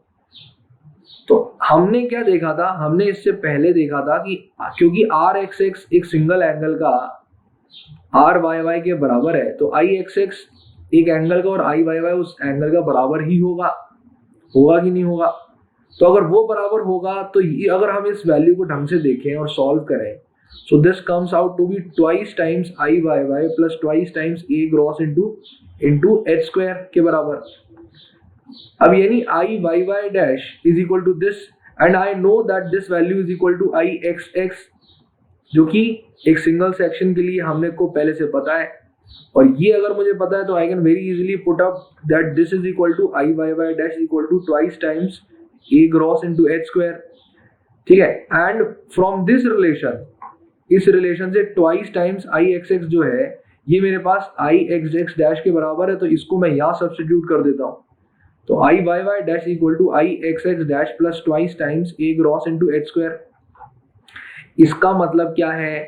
S1: तो हमने क्या देखा था, हमने इससे पहले देखा था कि क्योंकि आर एक्स एक्स एक सिंगल एंगल का आर वाई वाई के बराबर है, तो आई एक्स एक्स एक एंगल का और आई वाई वाई उस एंगल का बराबर ही होगा कि नहीं होगा। तो अगर वो बराबर होगा तो ये, अगर हम इस वैल्यू को ढंग से देखें और सॉल्व करें, so this comes out to be twice times I Y Y plus twice times A gross into H square के बराबर। अब यानी I Y Y dash is equal to this, and I know that this value is equal to I x x, जो कि एक single section के लिए हमने को पहले से पता है, और ये अगर मुझे पता है तो I can very easily put up that this is equal to I Y Y dash equal to twice times A gross into H square, ठीक है। एंड फ्रॉम दिस रिलेशन, इस रिलेशन से twice times I x x जो है ये मेरे पास I x x dash के बराबर है, तो इसको मैं यहाँ सब्स्टिट्यूट कर देता हूँ, तो I Y Y dash equal to I x x dash plus twice times A gross into H square. इसका मतलब क्या है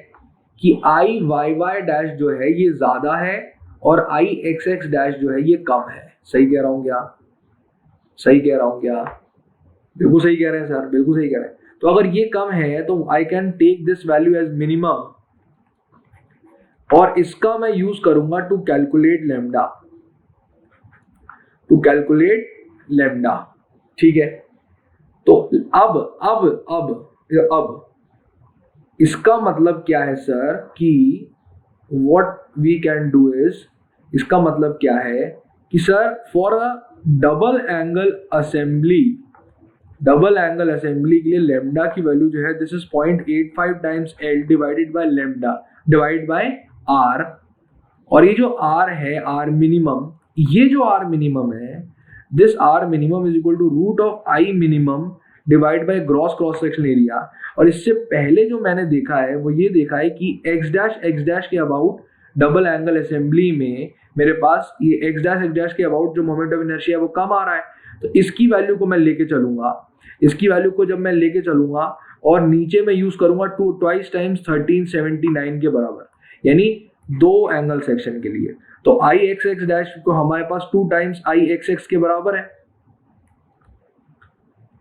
S1: कि आई वाई वाई डैश जो है ये ज्यादा है और आई एक्स एक्स डैश जो है ये कम है। सही कह रहा हूँ क्या, सही कह रहा हूँ क्या? बिल्कुल सही कह रहे हैं सर, बिल्कुल सही कह रहे हैं। तो अगर ये कम है तो I can take this value as minimum और इसका मैं यूज करूंगा टू कैलकुलेट लेमडा, ठीक है। तो अब इसका मतलब क्या है सर कि what we can do is, इसका मतलब क्या है कि sir for a double angle assembly के लिए लेमडा की वैल्यू जो है this is 0.85 times L divided by lambda divide by R. और ये जो आर है, आर मिनिमम, ये जो आर मिनिमम है, this R minimum is equal to root of I minimum divide by gross cross section area. और इससे पहले जो मैंने देखा है वो ये देखा है कि एक्स डैश के अबाउट डबल एंगल असेंबली में मेरे पास ये एक्स डैश के अबाउट जो मोमेंट ऑफ इनर्शिया है वो कम आ रहा है। तो इसकी वैल्यू को मैं लेके चलूंगा, इसकी वैल्यू को जब मैं लेके चलूंगा और नीचे में यूज करूंगा ट्वाइस टाइम्स 1379 के बराबर, यानी 2 एंगल सेक्शन के लिए। तो आई एक्स एक्स डैश को हमारे पास 2 टाइम्स आई एक्स एक्स के बराबर है।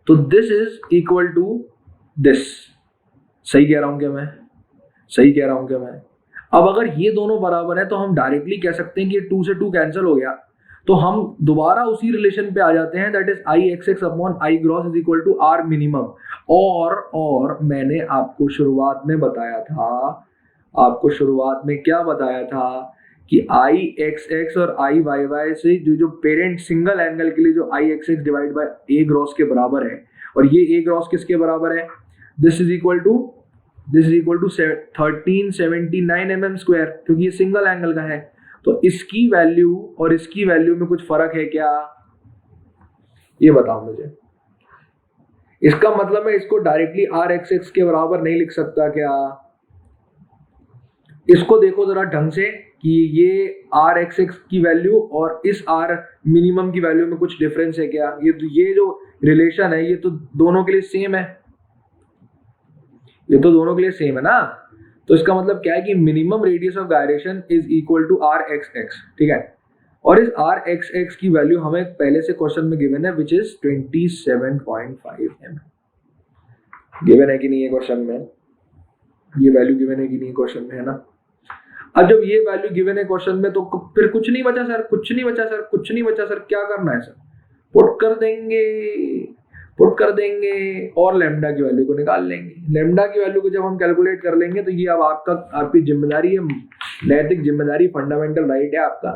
S1: तो this is equal to this. सही कह रहा हूं क्या मैं? अब अगर ये दोनों बराबर है तो हम डायरेक्टली कह सकते हैं कि 2 से 2 कैंसिल हो गया, तो हम दोबारा उसी रिलेशन पे आ जाते हैं, that is I x X upon I gross is equal to R minimum. और मैंने आपको शुरुआत में क्या बताया था कि आई एक्स एक्स और आई वाई वाई से जो पेरेंट सिंगल एंगल के लिए जो I x x divide by A gross के बराबर है, और ये ए ग्रॉस किसके बराबर है, this is equal to 1379 mm square, क्योंकि ये सिंगल एंगल का है। तो इसकी वैल्यू और इसकी वैल्यू में कुछ फर्क है क्या, ये बताओ मुझे। इसका मतलब मैं इसको डायरेक्टली आर एक्स एक्स के बराबर नहीं लिख सकता क्या? इसको देखो जरा ढंग से कि ये आर एक्स एक्स की वैल्यू और इस आर मिनिमम की वैल्यू में कुछ डिफरेंस है क्या? ये जो रिलेशन है ये तो दोनों के लिए सेम है, ना। तो इसका मतलब क्या है कि minimum radius of gyration is equal to R x X, ठीक है। और इस आर एक्स एक्स की वैल्यू हमें पहले से क्वेश्चन में गिवन है, विच इज 27.5 mm। गिवन है कि नहीं है क्वेश्चन में? ये वैल्यू गिवन है कि नहीं क्वेश्चन में, है ना। अब जब ये वैल्यू गिवन है क्वेश्चन में तो फिर कुछ नहीं बचा सर, क्या करना है सर? पुट कर देंगे और लेमडा की वैल्यू को निकाल लेंगे। लेमडा की वैल्यू को जब हम कैलकुलेट कर लेंगे तो ये अब आपकी जिम्मेदारी है, नैतिक जिम्मेदारी, फंडामेंटल राइट है आपका,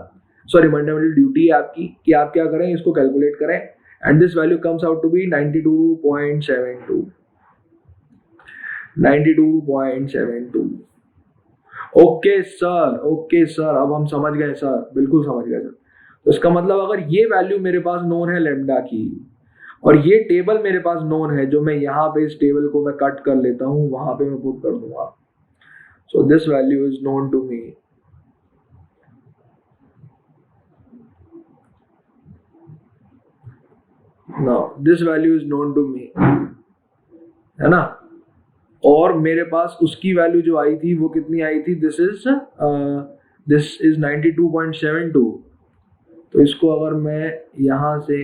S1: फंडामेंटल ड्यूटी है आपकी कि आप क्या करें, इसको कैलकुलेट करें। And this value comes out to be 92.72। Okay sir, अब हम समझ गए सर, बिल्कुल समझ गए सर। तो इसका मतलब अगर ये वैल्यू मेरे पास नोन है लेमडा की, और ये टेबल मेरे पास नोन है, जो मैं यहाँ पे इस टेबल को मैं कट कर लेता हूँ, वहां पे मैं पुट कर दूंगा। So this value is known to me. Now this value is known to me, है ना। और मेरे पास उसकी वैल्यू जो आई थी वो कितनी आई थी, दिस इज 92.72। तो इसको अगर मैं यहां से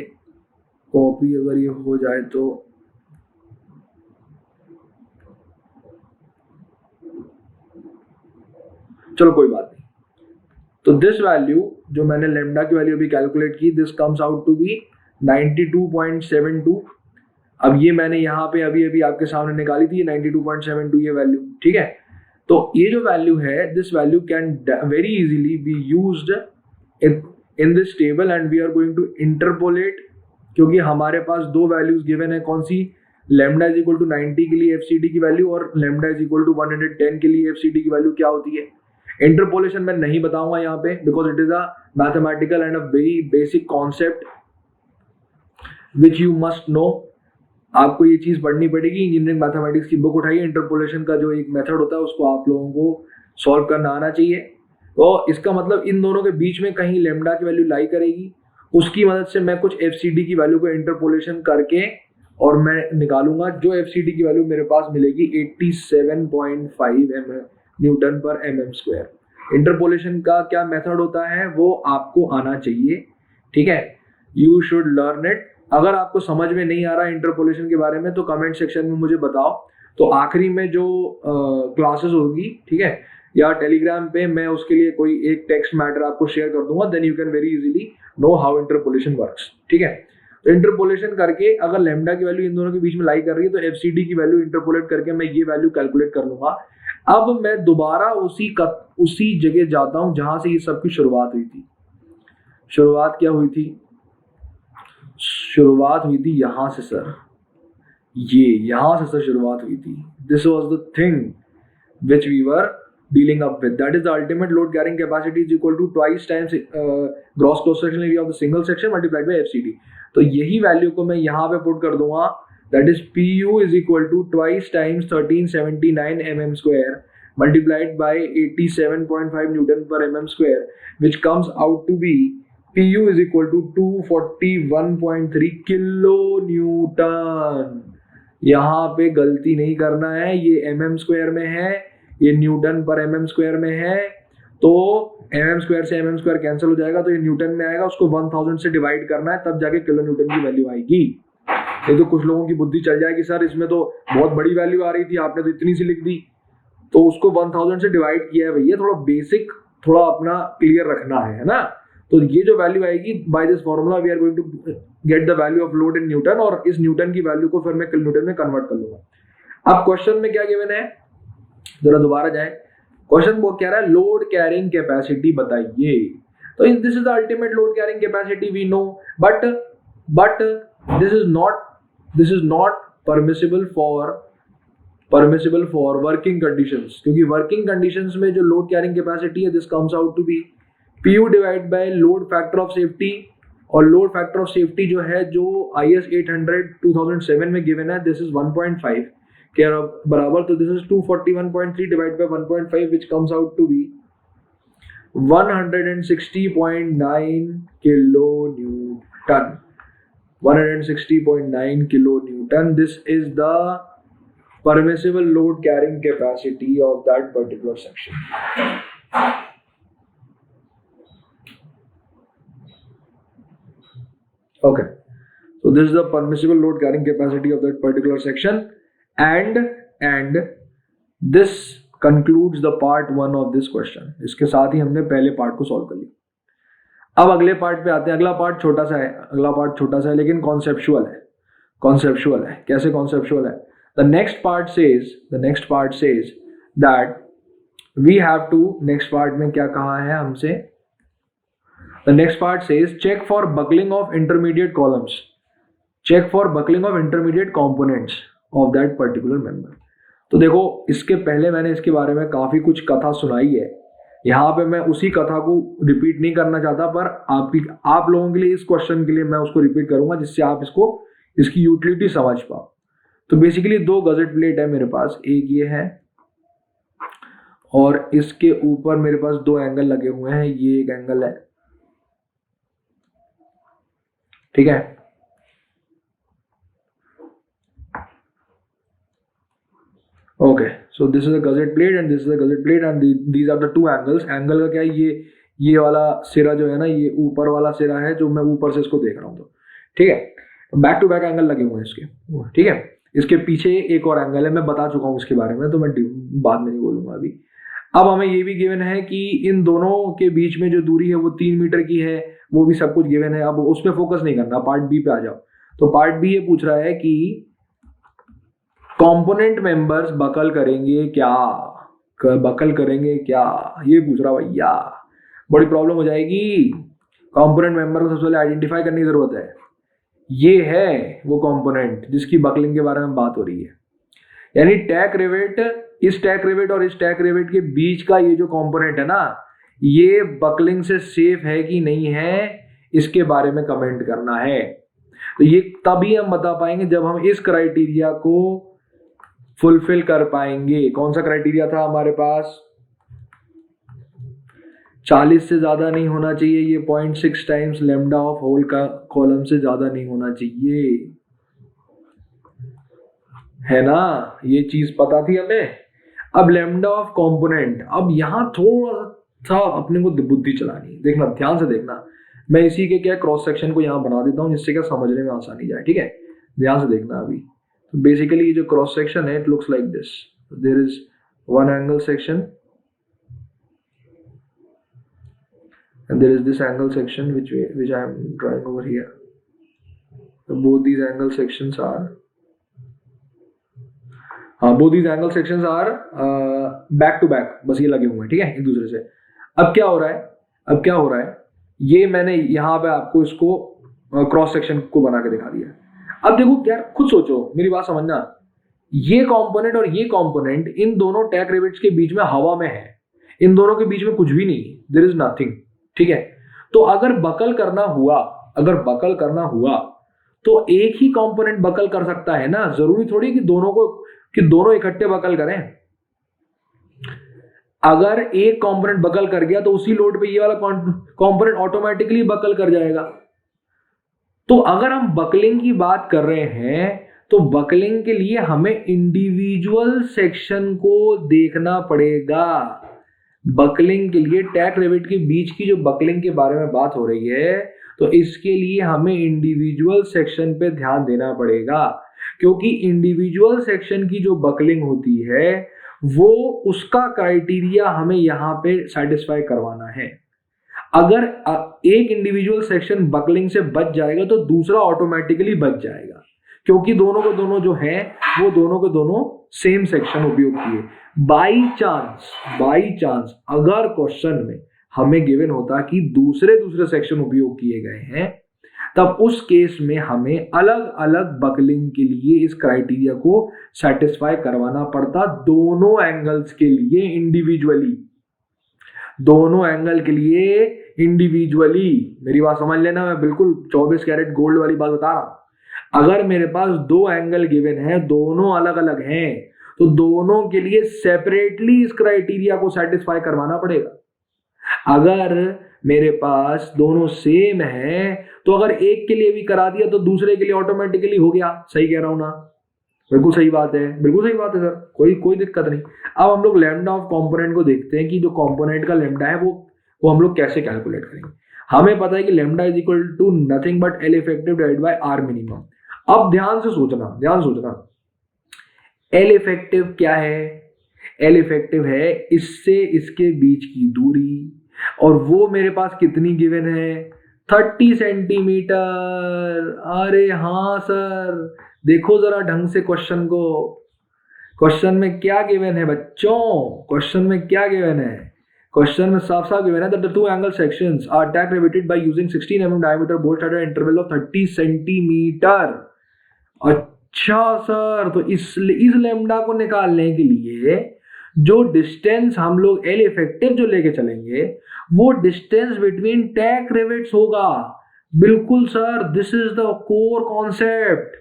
S1: कॉपी अगर ये हो जाए तो चलो कोई बात नहीं। तो दिस वैल्यू जो मैंने लेमडा की वैल्यू अभी कैलकुलेट की, this comes out to be 92.72। अब ये मैंने यहाँ पे अभी आपके सामने निकाली थी 92.72 ये वैल्यू, ठीक है। तो ये जो वैल्यू है, this value can very easily be used in this table and we are going to interpolate, क्योंकि हमारे पास 2 वैल्यूज गिवन है। कौन सी? लेमडा इज इक्वल टू 90 के लिए एफसीडी की वैल्यू और लेमडा इज इक्वल टू 110 के लिए एफसीडी की वैल्यू क्या होती है। इंटरपोलेशन मैं नहीं बताऊंगा यहाँ पे, because it is a mathematical and a very basic concept which you must know. आपको ये चीज पढ़नी पड़ेगी, इंजीनियरिंग मैथमेटिक्स की बुक उठाइए, इंटरपोलेशन का जो एक मेथड होता है उसको आप लोगों को सॉल्व करना आना चाहिए। तो इसका मतलब इन दोनों के बीच में कहीं लेमडा की वैल्यू लाई करेगी, उसकी मदद से मैं कुछ एफसीडी की वैल्यू को इंटरपोलेशन करके और मैं निकालूंगा, जो एफसीडी की वैल्यू मेरे पास मिलेगी 87.5 न्यूटन पर mm स्क्वायर। इंटरपोलेशन का क्या मेथड होता है वो आपको आना चाहिए, ठीक है। You should learn it. अगर आपको समझ में नहीं आ रहा इंटरपोलेशन के बारे में तो कमेंट सेक्शन में मुझे बताओ। तो आखिरी में जो क्लासेस होगी, ठीक है, या टेलीग्राम पे मैं उसके लिए कोई एक टेक्स्ट मैटर आपको शेयर कर दूंगा, then you can very easily know how interpolation works. ठीक है, तो इंटरपोलेशन करके अगर लैम्डा की वैल्यू इन दोनों के बीच में लाई कर रही है तो एफसीडी की वैल्यू इंटरपोलेट करके मैं ये वैल्यू कैलकुलेट कर लूंगा। अब मैं दोबारा उसी जगह जाता हूं जहां से ये सब की शुरुआत हुई थी। शुरुआत क्या हुई थी? शुरुआत हुई थी यहां से सर, ये यहां से सर शुरुआत हुई थी। This was the thing which we were dealing up with. That is the ultimate load carrying capacity is equal to twice times gross cross sectional area of the single section multiplied by FCD. तो यही value को मैं यहाँ पे put कर दूंगा, that is PU is equal to twice times 1379 mm square multiplied by 87.5 Newton per mm square, which comes out to be PU is equal to 241.3 kilo Newton. यहाँ पे गलती नहीं करना है, ये mm स्क्वायर में है, ये न्यूटन पर mm स्क्वायर में है, तो mm स्क्वायर से mm स्क्वायर कैंसिल हो जाएगा तो ये न्यूटन में आएगा, उसको 1000 से डिवाइड करना है, तब जाके किलो न्यूटन की वैल्यू आएगी। ये तो कुछ लोगों की बुद्धि चल जाएगी, सर इसमें तो बहुत बड़ी वैल्यू आ रही थी, आपने तो इतनी सी लिख दी। तो उसको 1000 से डिवाइड किया है भैया, थोड़ा बेसिक थोड़ा अपना क्लियर रखना है ना। तो ये जो वैल्यू आएगी by this formula we are going to get the value of load in newton, और इस न्यूटन की वैल्यू को फिर मैं किलो न्यूटन में कन्वर्ट कर लूंगा। अब क्वेश्चन में क्या गिवन है, जरा दोबारा जाए। क्वेश्चन वो कह रहा है लोड कैरिंग कैपेसिटी बताइए। तो this is the ultimate load carrying capacity we know, but this is not permissible for working conditions, क्योंकि वर्किंग कंडीशंस में जो लोड कैरिंग कैपेसिटी है this comes out to be PU divide by load factor of safety, और load factor of safety जो है जो IS 800 2007 में given है दिस इज 1.5 के बराबर, तो this is 241.3 divide by 1.5 which comes out to be 160.9 kilo newton. 160.9 kilo newton, this is the permissible load carrying capacity of that particular section. Okay, so this is the permissible load carrying capacity of that particular section, and this concludes the part 1 of this question. इसके साथ ही हमने पहले part को solve कर लिया। अब अगले part पे आते हैं। अगला पार्ट छोटा सा है लेकिन कॉन्सेप्चुअल है। कैसे कॉन्सेप्चुअल है? The next part says that we have to, next part में क्या कहा है हमसे? The next part says check for buckling of intermediate columns, check for buckling of intermediate components of that particular member. तो देखो इसके पहले मैंने इसके बारे में काफी कुछ कथा सुनाई है, यहाँ पे मैं उसी कथा को रिपीट नहीं करना चाहता, पर आप लोगों के लिए इस क्वेश्चन के लिए मैं उसको रिपीट करूंगा जिससे आप इसकी यूटिलिटी समझ पाओ। तो बेसिकली 2 गजेट प्लेट है मेरे पास, एक ये है और इसके ऊपर मेरे पास 2 एंगल लगे हुए हैं, ये एक एंगल है, ठीक है। Okay, so this is a gusset plate and this is a gusset plate and these are the 2 angles. Angle का क्या है, ये वाला सिरा जो है ना, ये ऊपर वाला सिरा है जो मैं ऊपर से इसको देख रहा हूँ, तो ठीक है। बैक टू बैक एंगल लगे हुए हैं इसके, ठीक है। इसके पीछे एक और एंगल है, मैं बता चुका हूं उसके बारे में, तो मैं बाद में नहीं बोलूंगा अभी। अब हमें ये भी गिवन है कि इन दोनों के बीच में जो दूरी है वो 3 मीटर की है, वो भी सब कुछ गिवन है। अब उस पर फोकस नहीं करना, पार्ट बी पे आ जाओ। तो पार्ट बी ये पूछ रहा है कि कंपोनेंट मेंबर्स बकल करेंगे क्या, ये पूछ रहा भैया। बड़ी प्रॉब्लम हो जाएगी। कंपोनेंट मेंबर को सबसे पहले आइडेंटिफाई करने की जरूरत है। ये है वो कंपोनेंट जिसकी बकलिंग के बारे में बात हो रही है, यानी टैक रिवेट, इस टैक रिवेट और इस टैक रिवेट के बीच का ये जो कंपोनेंट है ना, ये बकलिंग से सेफ है कि नहीं है, इसके बारे में कमेंट करना है। तो ये तभी हम बता पाएंगे जब हम इस क्राइटेरिया को फुलफिल कर पाएंगे। कौन सा क्राइटेरिया था हमारे पास? 40 से ज्यादा नहीं होना चाहिए, ये 0.6 टाइम्स लैम्डा ऑफ होल का कॉलम से ज्यादा नहीं होना चाहिए, है ना, ये चीज पता थी हमें। अब लैम्डा ऑफ कंपोनेंट, अब यहां थोड़ा सा अपने को बुद्धि चलानी, देखना ध्यान से देखना। मैं इसी के क्या क्रॉस सेक्शन को यहाँ बना देता हूँ जिससे क्या समझने में आसानी जाए, ठीक है। ध्यान से देखना अभी। तो बेसिकली ये जो क्रॉस सेक्शन है, it looks like this. There is one angle section and there is this angle section which I am drawing over here. So both these angle sections are back to back, बस ये लगे हुए हैं, ठीक है, एक दूसरे से। अब क्या हो रहा है, ये मैंने यहाँ पे आपको इसको क्रॉस सेक्शन को बना के दिखा दिया। अब देखो यार, खुद सोचो, मेरी बात समझना, ये कंपोनेंट और ये कंपोनेंट इन दोनों टैक रिवेट्स के बीच में हवा में है, इन दोनों के बीच में कुछ भी नहीं, देयर इज नथिंग, ठीक है। तो अगर बकल करना हुआ तो एक ही कंपोनेंट बकल कर सकता है ना, जरूरी थोड़ी कि दोनों इकट्ठे बकल करें। अगर एक कंपोनेंट बकल कर गया तो उसी लोड पे ये वाला कंपोनेंट ऑटोमेटिकली बकल कर जाएगा। तो अगर हम बकलिंग की बात कर रहे हैं तो बकलिंग के लिए हमें इंडिविजुअल सेक्शन को देखना पड़ेगा। बकलिंग के लिए टैक रिवेट के बीच की जो बकलिंग के बारे में बात हो रही है, तो इसके लिए हमें इंडिविजुअल सेक्शन पे ध्यान देना पड़ेगा, क्योंकि इंडिविजुअल सेक्शन की जो बकलिंग होती है वो उसका क्राइटेरिया हमें यहाँ पे सेटिस्फाई करवाना है। अगर एक इंडिविजुअल सेक्शन बकलिंग से बच जाएगा तो दूसरा ऑटोमेटिकली बच जाएगा, क्योंकि दोनों को दोनों जो है वो दोनों को दोनों सेम सेक्शन उपयोग किए। बाई चांस अगर क्वेश्चन में हमें गिवन होता कि दूसरे सेक्शन उपयोग किए गए हैं, तब उस केस में हमें अलग अलग बकलिंग के लिए इस क्राइटेरिया को सेटिस्फाई करवाना पड़ता, दोनों एंगल्स के लिए इंडिविजुअली। मेरी बात समझ लेना, मैं बिल्कुल 24 कैरेट गोल्ड वाली बात बता रहा हूं। अगर मेरे पास दो एंगल गिवन है, दोनों अलग अलग हैं, तो दोनों के लिए सेपरेटली इस क्राइटेरिया को सेटिस्फाई करवाना पड़ेगा। अगर मेरे पास दोनों सेम है तो अगर एक के लिए भी करा दिया तो दूसरे के लिए ऑटोमेटिकली हो गया। सही कह रहा हूं ना? बिल्कुल सही बात है सर, कोई दिक्कत नहीं। अब हम लोग लैम्डा ऑफ कंपोनेंट को देखते हैं कि जो कंपोनेंट का लैम्डा है वो हम लोग कैसे कैलकुलेट करेंगे। हमें पता है कि lambda is equal to nothing but L effective divided by R minimum. अब ध्यान सोचना एल इफेक्टिव क्या है? एल इफेक्टिव है इससे इसके बीच की दूरी, और वो मेरे पास कितनी गिवन है? 30 सेंटीमीटर। अरे हाँ सर, देखो जरा ढंग से क्वेश्चन को। क्वेश्चन में क्या गिवन है बच्चों? क्वेश्चन में साफ गिवन है that the two angle sections are tack riveted by using 16 mm diameter bolts at an interval of 30 centimetre. अच्छा सर, तो इस लैम्डा को निकालने के लिए जो डिस्टेंस हम लोग एल इफेक्टिव जो लेके चलेंगे वो डिस्टेंस बिटवीन टैक रिवेट्स होगा। बिल्कुल sir, this is the core concept.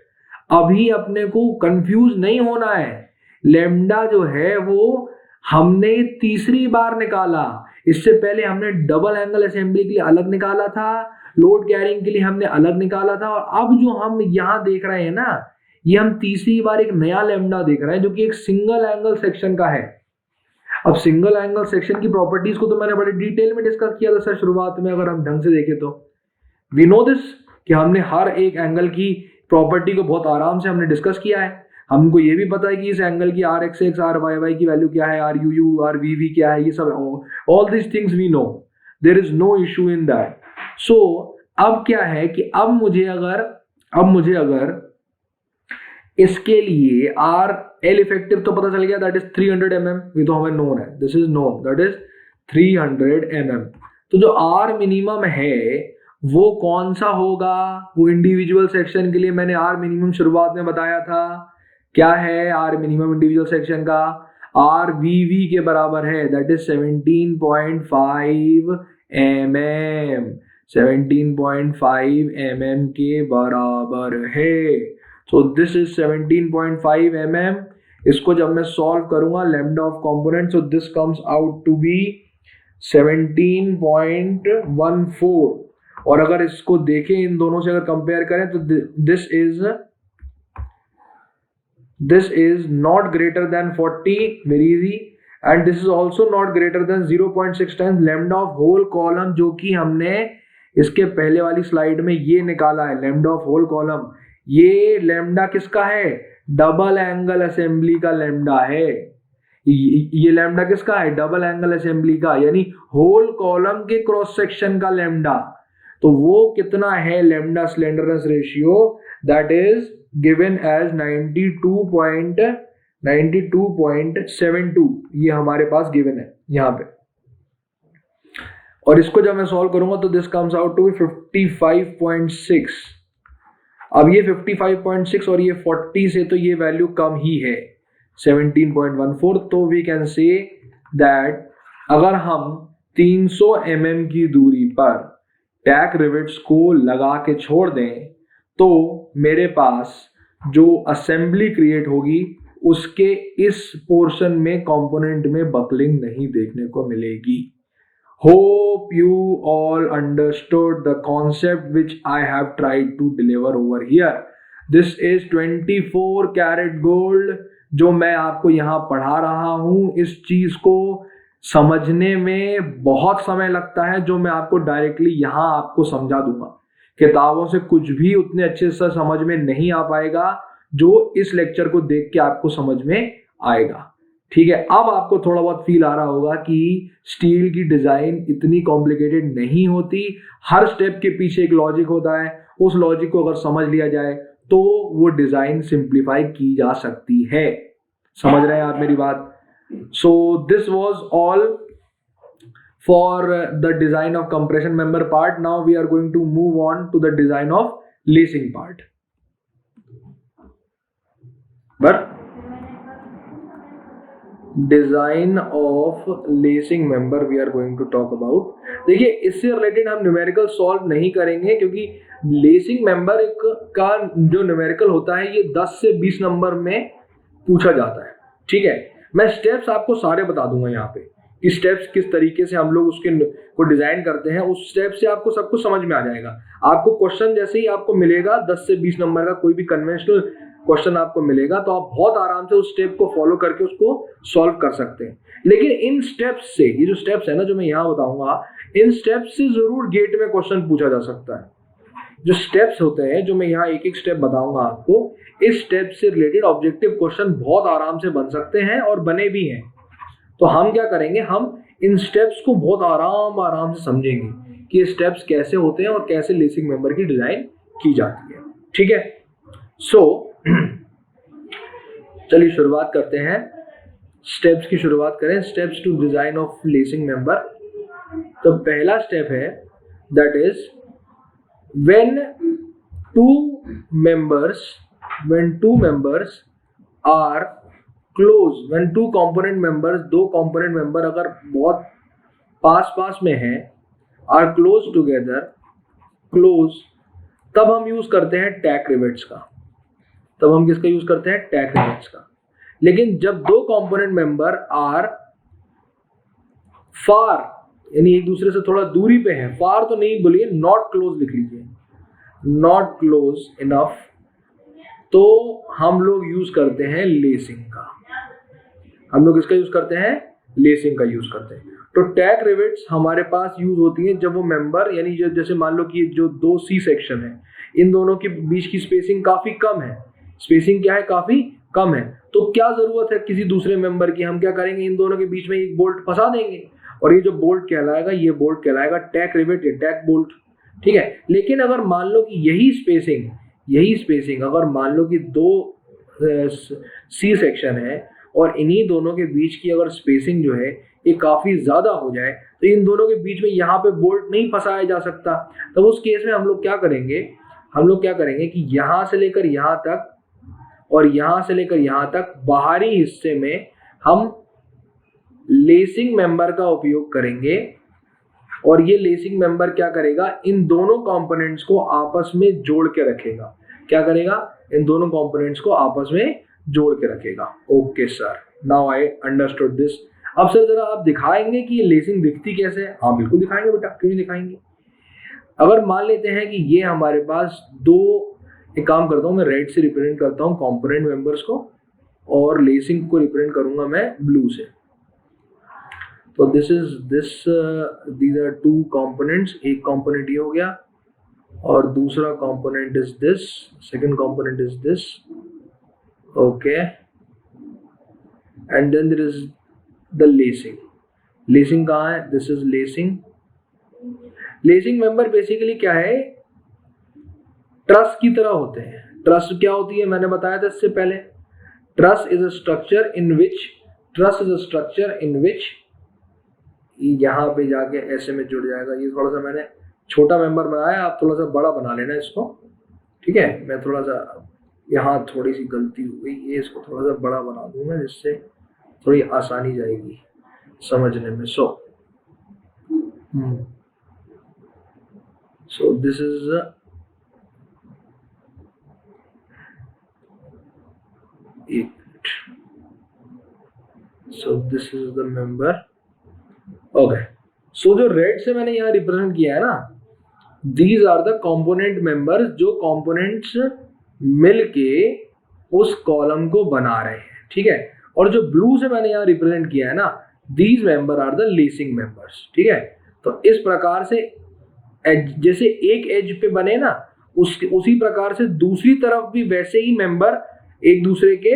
S1: अभी अपने को कंफ्यूज नहीं होना है। लैम्डा जो है वो हमने तीसरी बार निकाला, इससे पहले हमने डबल एंगल असेंबली के लिए अलग निकाला था, लोड कैरिंग के लिए हमने अलग निकाला था, और अब जो हम यहाँ देख रहे हैं ना, ये हम तीसरी बार एक नया लैम्डा देख रहे हैं जो कि एक सिंगल एंगल सेक्शन का है। अब सिंगल एंगल सेक्शन की प्रॉपर्टीज को तो मैंने बड़े डिटेल में डिस्कस किया था सर शुरुआत में, अगर हम ढंग से देखें तो वी नो दिस कि हमने हर एक एंगल की प्रॉपर्टी को बहुत आराम से हमने डिस्कस किया है। हमको ये भी पता है कि इस एंगल की r x x r Y Y की वैल्यू क्या है, r you u r we v क्या है, ये सब all this things we know, there is no issue in that. So अब क्या है कि अब मुझे अगर इसके लिए आर एल इफेक्टिव तो पता चल गया, दैट इज 300 mm, ये तो हमें नोन है, this is known, that is 300 mm। तो जो आर मिनिमम है वो कौन सा होगा? वो इंडिविजुअल सेक्शन के लिए मैंने आर मिनिमम शुरुआत में बताया था। क्या है आर मिनिमम इंडिविजुअल सेक्शन का? आर वी वी के बराबर है, दैट इज 17.5 mm। 17.5 mm के बराबर है। So this is 17.5 mm। इसको जब मैं सॉल्व करूंगा lambda of component, so this comes out to be 17.14। और अगर इसको देखें इन दोनों से अगर कंपेयर करें तो this is not greater than 40, very easy, and this is also not greater than 0.6 times lambda of whole column, जो कि हमने इसके पहले वाली स्लाइड में ये निकाला है लैम्डा ऑफ होल कॉलम। ये लैम्डा किसका है? डबल एंगल असेंबली का लैम्डा है। ये लैम्डा किसका है? डबल एंगल असेंबली का, यानी होल कॉलम के क्रॉस सेक्शन का लैम्डा। तो वो कितना है lambda slenderness ratio? That is given as 92.72। ये हमारे पास गिवन है यहाँ पे, और इसको जब मैं सॉल्व करूंगा तो दिस कम्स आउट टू 55.6। अब ये 55.6 और ये 40 से तो ये वैल्यू कम ही है, 17.14। तो वी कैन से दैट अगर हम 300 mm की दूरी पर टैक रिवेट्स को लगा के छोड़ दें तो मेरे पास जो असेंबली क्रिएट होगी उसके इस पोर्शन में कंपोनेंट में बकलिंग नहीं देखने को मिलेगी। Hope you all understood the concept which I have tried to deliver over here. This is 24 karat gold जो मैं आपको यहाँ पढ़ा रहा हूँ। इस चीज को समझने में बहुत समय लगता है, जो मैं आपको डायरेक्टली यहाँ आपको समझा दूंगा। किताबों से कुछ भी उतने अच्छे से समझ में नहीं आ पाएगा जो इस लेक्चर को देख के आपको समझ में आएगा। ठीक है, अब आपको थोड़ा बहुत फील आ रहा होगा कि स्टील की डिजाइन इतनी कॉम्प्लिकेटेड नहीं होती, हर स्टेप के पीछे एक लॉजिक होता है, उस लॉजिक को अगर समझ लिया जाए तो वो डिजाइन सिंप्लीफाई की जा सकती है। समझ रहे हैं आप मेरी बात? So this was all for the design of compression member part. Now we are going to move on to the design of lacing part. But design of lacing member we are going to talk about. देखिए, इससे related हम numerical solve नहीं करेंगे, क्योंकि lacing member एक का जो numerical होता है ये 10 से 20 नंबर में पूछा जाता है। ठीक है, मैं स्टेप्स आपको सारे बता दूंगा यहाँ पे कि स्टेप्स किस तरीके से हम लोग उसके को डिजाइन करते हैं। उस स्टेप से आपको सब कुछ समझ में आ जाएगा। आपको क्वेश्चन जैसे ही आपको मिलेगा 10 से 20 नंबर का कोई भी कन्वेंशनल क्वेश्चन आपको मिलेगा तो आप बहुत आराम से उस स्टेप को फॉलो करके उसको सॉल्व कर सकते हैं। लेकिन इन स्टेप्स से, ये जो स्टेप्स है ना जो मैं यहाँ बताऊंगा, इन स्टेप्स से जरूर गेट में क्वेश्चन पूछा जा सकता है। जो स्टेप्स होते हैं जो मैं यहाँ एक एक स्टेप बताऊंगा आपको, इस स्टेप से रिलेटेड ऑब्जेक्टिव क्वेश्चन बहुत आराम से बन सकते हैं और बने भी हैं। तो हम क्या करेंगे, हम इन स्टेप्स को बहुत आराम से समझेंगे कि ये स्टेप्स कैसे होते हैं और कैसे लेसिंग मेंबर की डिजाइन की जाती है। ठीक है, सो चलिए शुरुआत करते हैं। स्टेप्स की शुरुआत करें। Steps to design of lacing member. तो पहला स्टेप है that is when two members are close, when two component members, दो कंपोनेंट मेंबर अगर बहुत पास में हैं, आर क्लोज टुगेदर, क्लोज, तब हम यूज करते हैं टैक रिवेट्स का। तब हम किसका यूज करते हैं? टैक रिवेट्स का। लेकिन जब दो कंपोनेंट मेंबर आर फार, यानी एक दूसरे से थोड़ा दूरी पे है, फार तो नहीं बोलिए, नॉट क्लोज लिख लीजिए, नॉट क्लोज इनफ, तो हम लोग यूज करते हैं लेसिंग का। हम लोग इसका यूज करते हैं, लेसिंग का यूज करते हैं। तो टैक रिवेट्स हमारे पास यूज होती हैं जब वो मेंबर, यानी जैसे मान लो कि जो दो सी सेक्शन है, इन दोनों के बीच की स्पेसिंग काफी कम है। स्पेसिंग क्या है? काफी कम है। तो क्या जरूरत है किसी दूसरे मेंबर की? हम क्या करेंगे, इन दोनों के बीच में एक बोल्ट फंसा देंगे, और ये जो बोल्ट कहलाएगा, ये बोल्ट कहलाएगा टैक रिवेट या टैक बोल्ट। ठीक है, लेकिन अगर मान लो कि यही स्पेसिंग अगर मान लो कि दो सी सेक्शन है और इन्हीं दोनों के बीच की अगर स्पेसिंग जो है ये काफी ज्यादा हो जाए, तो इन दोनों के बीच में यहाँ पे बोल्ट नहीं फंसाया जा सकता। तो उस केस में हम लोग क्या करेंगे कि यहाँ से लेकर यहाँ तक और यहाँ से लेकर यहाँ तक बाहरी हिस्से में हम लेसिंग मेंबर का उपयोग करेंगे, और ये लेसिंग मेंबर क्या करेगा, इन दोनों कंपोनेंट्स को आपस में जोड़ के रखेगा। क्या करेगा? इन दोनों कंपोनेंट्स को आपस में जोड़ के रखेगा। Okay sir, now I understood this. अब सर जरा आप दिखाएंगे कि ये लेसिंग दिखती कैसे है? हाँ बिल्कुल दिखाएंगे बेटा, क्यों नहीं दिखाएंगे। अगर मान लेते हैं कि ये हमारे पास दो, एक काम करता हूँ मैं रेड से रिप्रेजेंट करता हूँ कंपोनेंट मेंबर्स को, और लेसिंग को रिप्रेजेंट करूंगा मैं ब्लू से। तो दीज आर टू कंपोनेंट्स। एक कंपोनेंट ये हो गया और दूसरा component is this, second component is this. Okay, and then there is the lacing. Lacing कहाँ है? This is lacing. Lacing member basically क्या है? ट्रस की तरह होते हैं. ट्रस क्या होती है मैंने बताया था इससे पहले. Truss is a structure in which यहाँ पे जाके ऐसे में जुड़ जाएगा. ये थोड़ा सा मैंने छोटा मेंबर बनाया, आप थोड़ा सा बड़ा बना लेना इसको. ठीक है, मैं थोड़ा सा यहाँ थोड़ी सी गलती हो गई, ये इसको थोड़ा सा बड़ा बना दूंगा जिससे थोड़ी आसानी जाएगी समझने में. सो this is so this is the member. Okay, so जो रेड से मैंने यहाँ रिप्रेजेंट किया है ना, these are the component members जो components मिलके उस कॉलम को बना रहे हैं. ठीक है, और जो ब्लू से मैंने यहाँ रिप्रेजेंट किया है ना, these member are the lacing members. ठीक है, तो इस प्रकार से जैसे एक एज पे बने ना, उसी प्रकार से दूसरी तरफ भी वैसे ही मेंबर एक दूसरे के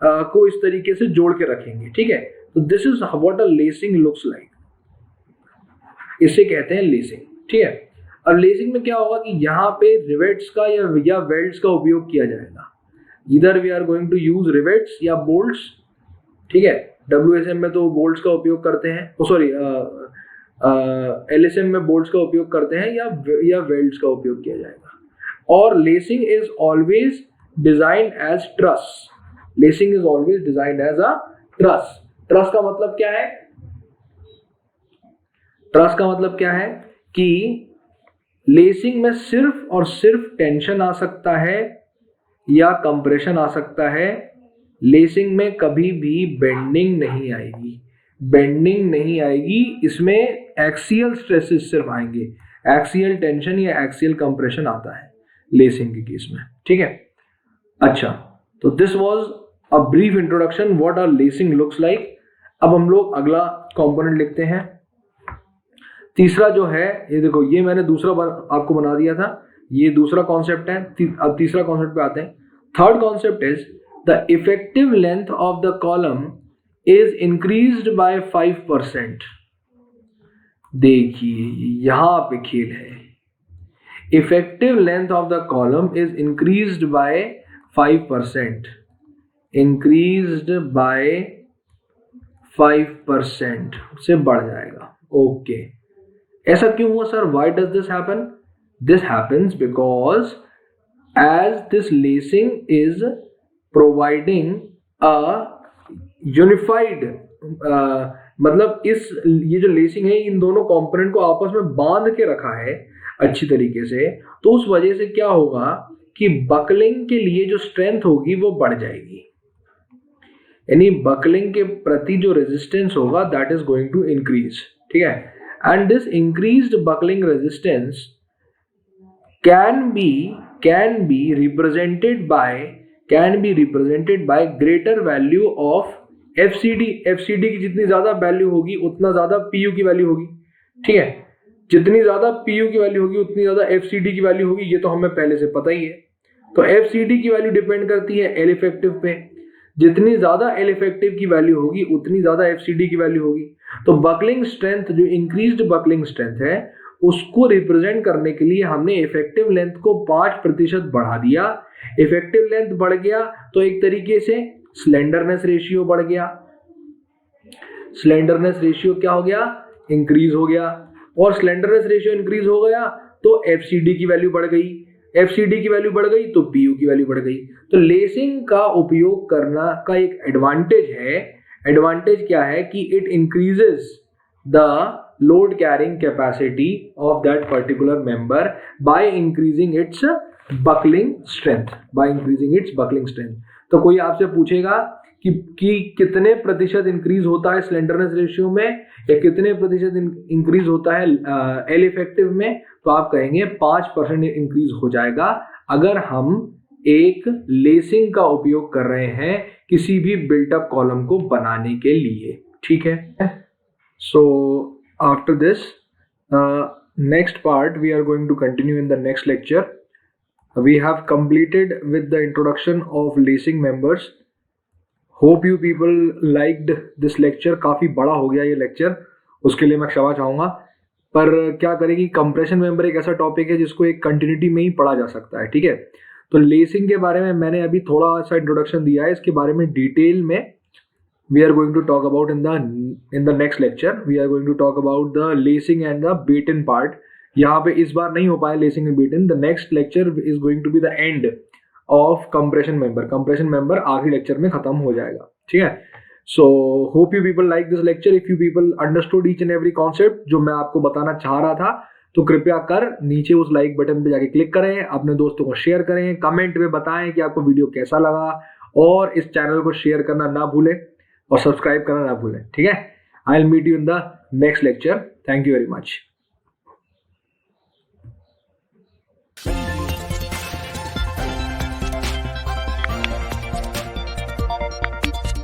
S1: को इस तरीके से जोड़ के रखेंगे. ठीक है, तो this is what a lacing looks like. इसे कहते हैं लेसिंग. ठीक है, अब लेसिंग में क्या होगा कि यहाँ पे रिवेट्स का या वेल्ड्स का उपयोग किया जाएगा. इधर we are going to use rivets या बोल्ट्स. ठीक है, WSM में तो बोल्ट्स का उपयोग करते हैं, सॉरी LSM में बोल्ट्स का उपयोग करते हैं या वेल्ड्स का उपयोग किया जाएगा. और lacing is always design as truss. Lacing is always designed as a truss. Truss का मतलब क्या है? ट्रस का मतलब क्या है कि लेसिंग में सिर्फ और सिर्फ टेंशन आ सकता है या कंप्रेशन आ सकता है. लेसिंग में कभी भी बेंडिंग नहीं आएगी. बेंडिंग नहीं आएगी, इसमें एक्सियल स्ट्रेसेस सिर्फ आएंगे. एक्सियल टेंशन या एक्सियल कंप्रेशन आता है लेसिंग के केस में. ठीक है, अच्छा, तो this was a brief introduction what are lacing looks like. अब हम लोग अगला कंपोनेंट लिखते हैं. तीसरा जो है, ये देखो, ये मैंने दूसरा आपको बना दिया था, ये दूसरा कॉन्सेप्ट है. अब तीसरा कॉन्सेप्ट पे आते हैं. Third concept is the effective length of the column is increased by 5%. देखिए यहां पे खेल है. Effective length of the column is increased by 5%. Increased by 5% से बढ़ जाएगा. ओके, ऐसा क्यों हुआ sir? Why does this happen? This happens because as this lacing is providing a unified, मतलब ये जो लेसिंग है इन दोनों कंपोनेंट को आपस में बांध के रखा है अच्छी तरीके से, तो उस वजह से क्या होगा कि बकलिंग के लिए जो स्ट्रेंथ होगी वो बढ़ जाएगी. यानी बकलिंग के प्रति जो रेजिस्टेंस होगा that is going to increase. ठीक है, and this increased buckling resistance can be represented by greater value of FCD. FCD की जितनी ज्यादा वैल्यू होगी उतना ज्यादा PU की वैल्यू होगी. ठीक है, जितनी ज्यादा PU की वैल्यू होगी उतनी ज्यादा FCD की वैल्यू होगी. ये तो हमें पहले से पता ही है. तो FCD की वैल्यू डिपेंड करती है L इफेक्टिव पे. जितनी ज्यादा L इफेक्टिव की वैल्यू होगी उतनी ज्यादा FCD की वैल्यू होगी. तो बकलिंग स्ट्रेंथ, जो इंक्रीज्ड बकलिंग स्ट्रेंथ है, उसको रिप्रेजेंट करने के लिए हमने इफेक्टिव लेंथ को 5% बढ़ा दिया. इफेक्टिव लेंथ बढ़ गया तो एक तरीके से स्लेंडरनेस रेशियो बढ़ गया. स्लेंडरनेस रेशियो क्या हो गया? इंक्रीज हो गया. और स्लेंडरनेस रेशियो इंक्रीज हो गया तो FCD की वैल्यू बढ़ गई. FCD की वैल्यू बढ़ गई तो PU की वैल्यू बढ़ गई. तो लेसिंग का उपयोग करना का एक एडवांटेज है. एडवांटेज क्या है कि it increases the load carrying capacity of that particular member by increasing its buckling strength. तो कोई आपसे पूछेगा कि कितने प्रतिशत इंक्रीज होता है स्लेंडरनेस रेशियो में या कितने प्रतिशत इंक्रीज होता है L इफेक्टिव में, तो आप कहेंगे 5% इंक्रीज हो जाएगा अगर हम एक लेसिंग का उपयोग कर रहे हैं किसी भी बिल्टअप कॉलम को बनाने के लिए. ठीक है, so after this next part we are going to continue in the next lecture. We have completed with the introduction of lacing members. Hope you people liked this lecture. काफ़ी बड़ा हो गया ये लेक्चर, उसके लिए मैं क्षमा चाहूँगा, पर क्या करें कि कंप्रेशन मेंबर एक ऐसा टॉपिक है जिसको एक कंटिन्यूटी में ही पढ़ा जा सकता है, ठीक है। तो लेसिंग के बारे में मैंने अभी थोड़ा सा इंट्रोडक्शन दिया है, इसके बारे में डिटेल में we are going to talk about in the next lecture. We are going to talk about the lacing and the batten part. यहाँ पे इस बार नहीं हो पाया lacing and batten. The next lecture is going to be the end of compression member. Compression member आखिरी lecture में खत्म हो जाएगा, ठीक है। So hope you people like this lecture. If you people understood each and every concept जो मैं आपको बताना चाह रहा था, तो कृपया कर नीचे उस लाइक बटन पे जाके क्लिक करें, अपने दोस्तों को शेयर करें, कमेंट में बताएं कि आपको वीडियो कैसा लगा, और इस चैनल को शेयर करना ना भूलें और सब्सक्राइब करना ना भूलें, ठीक है। I will meet you in the next lecture. Thank you very much.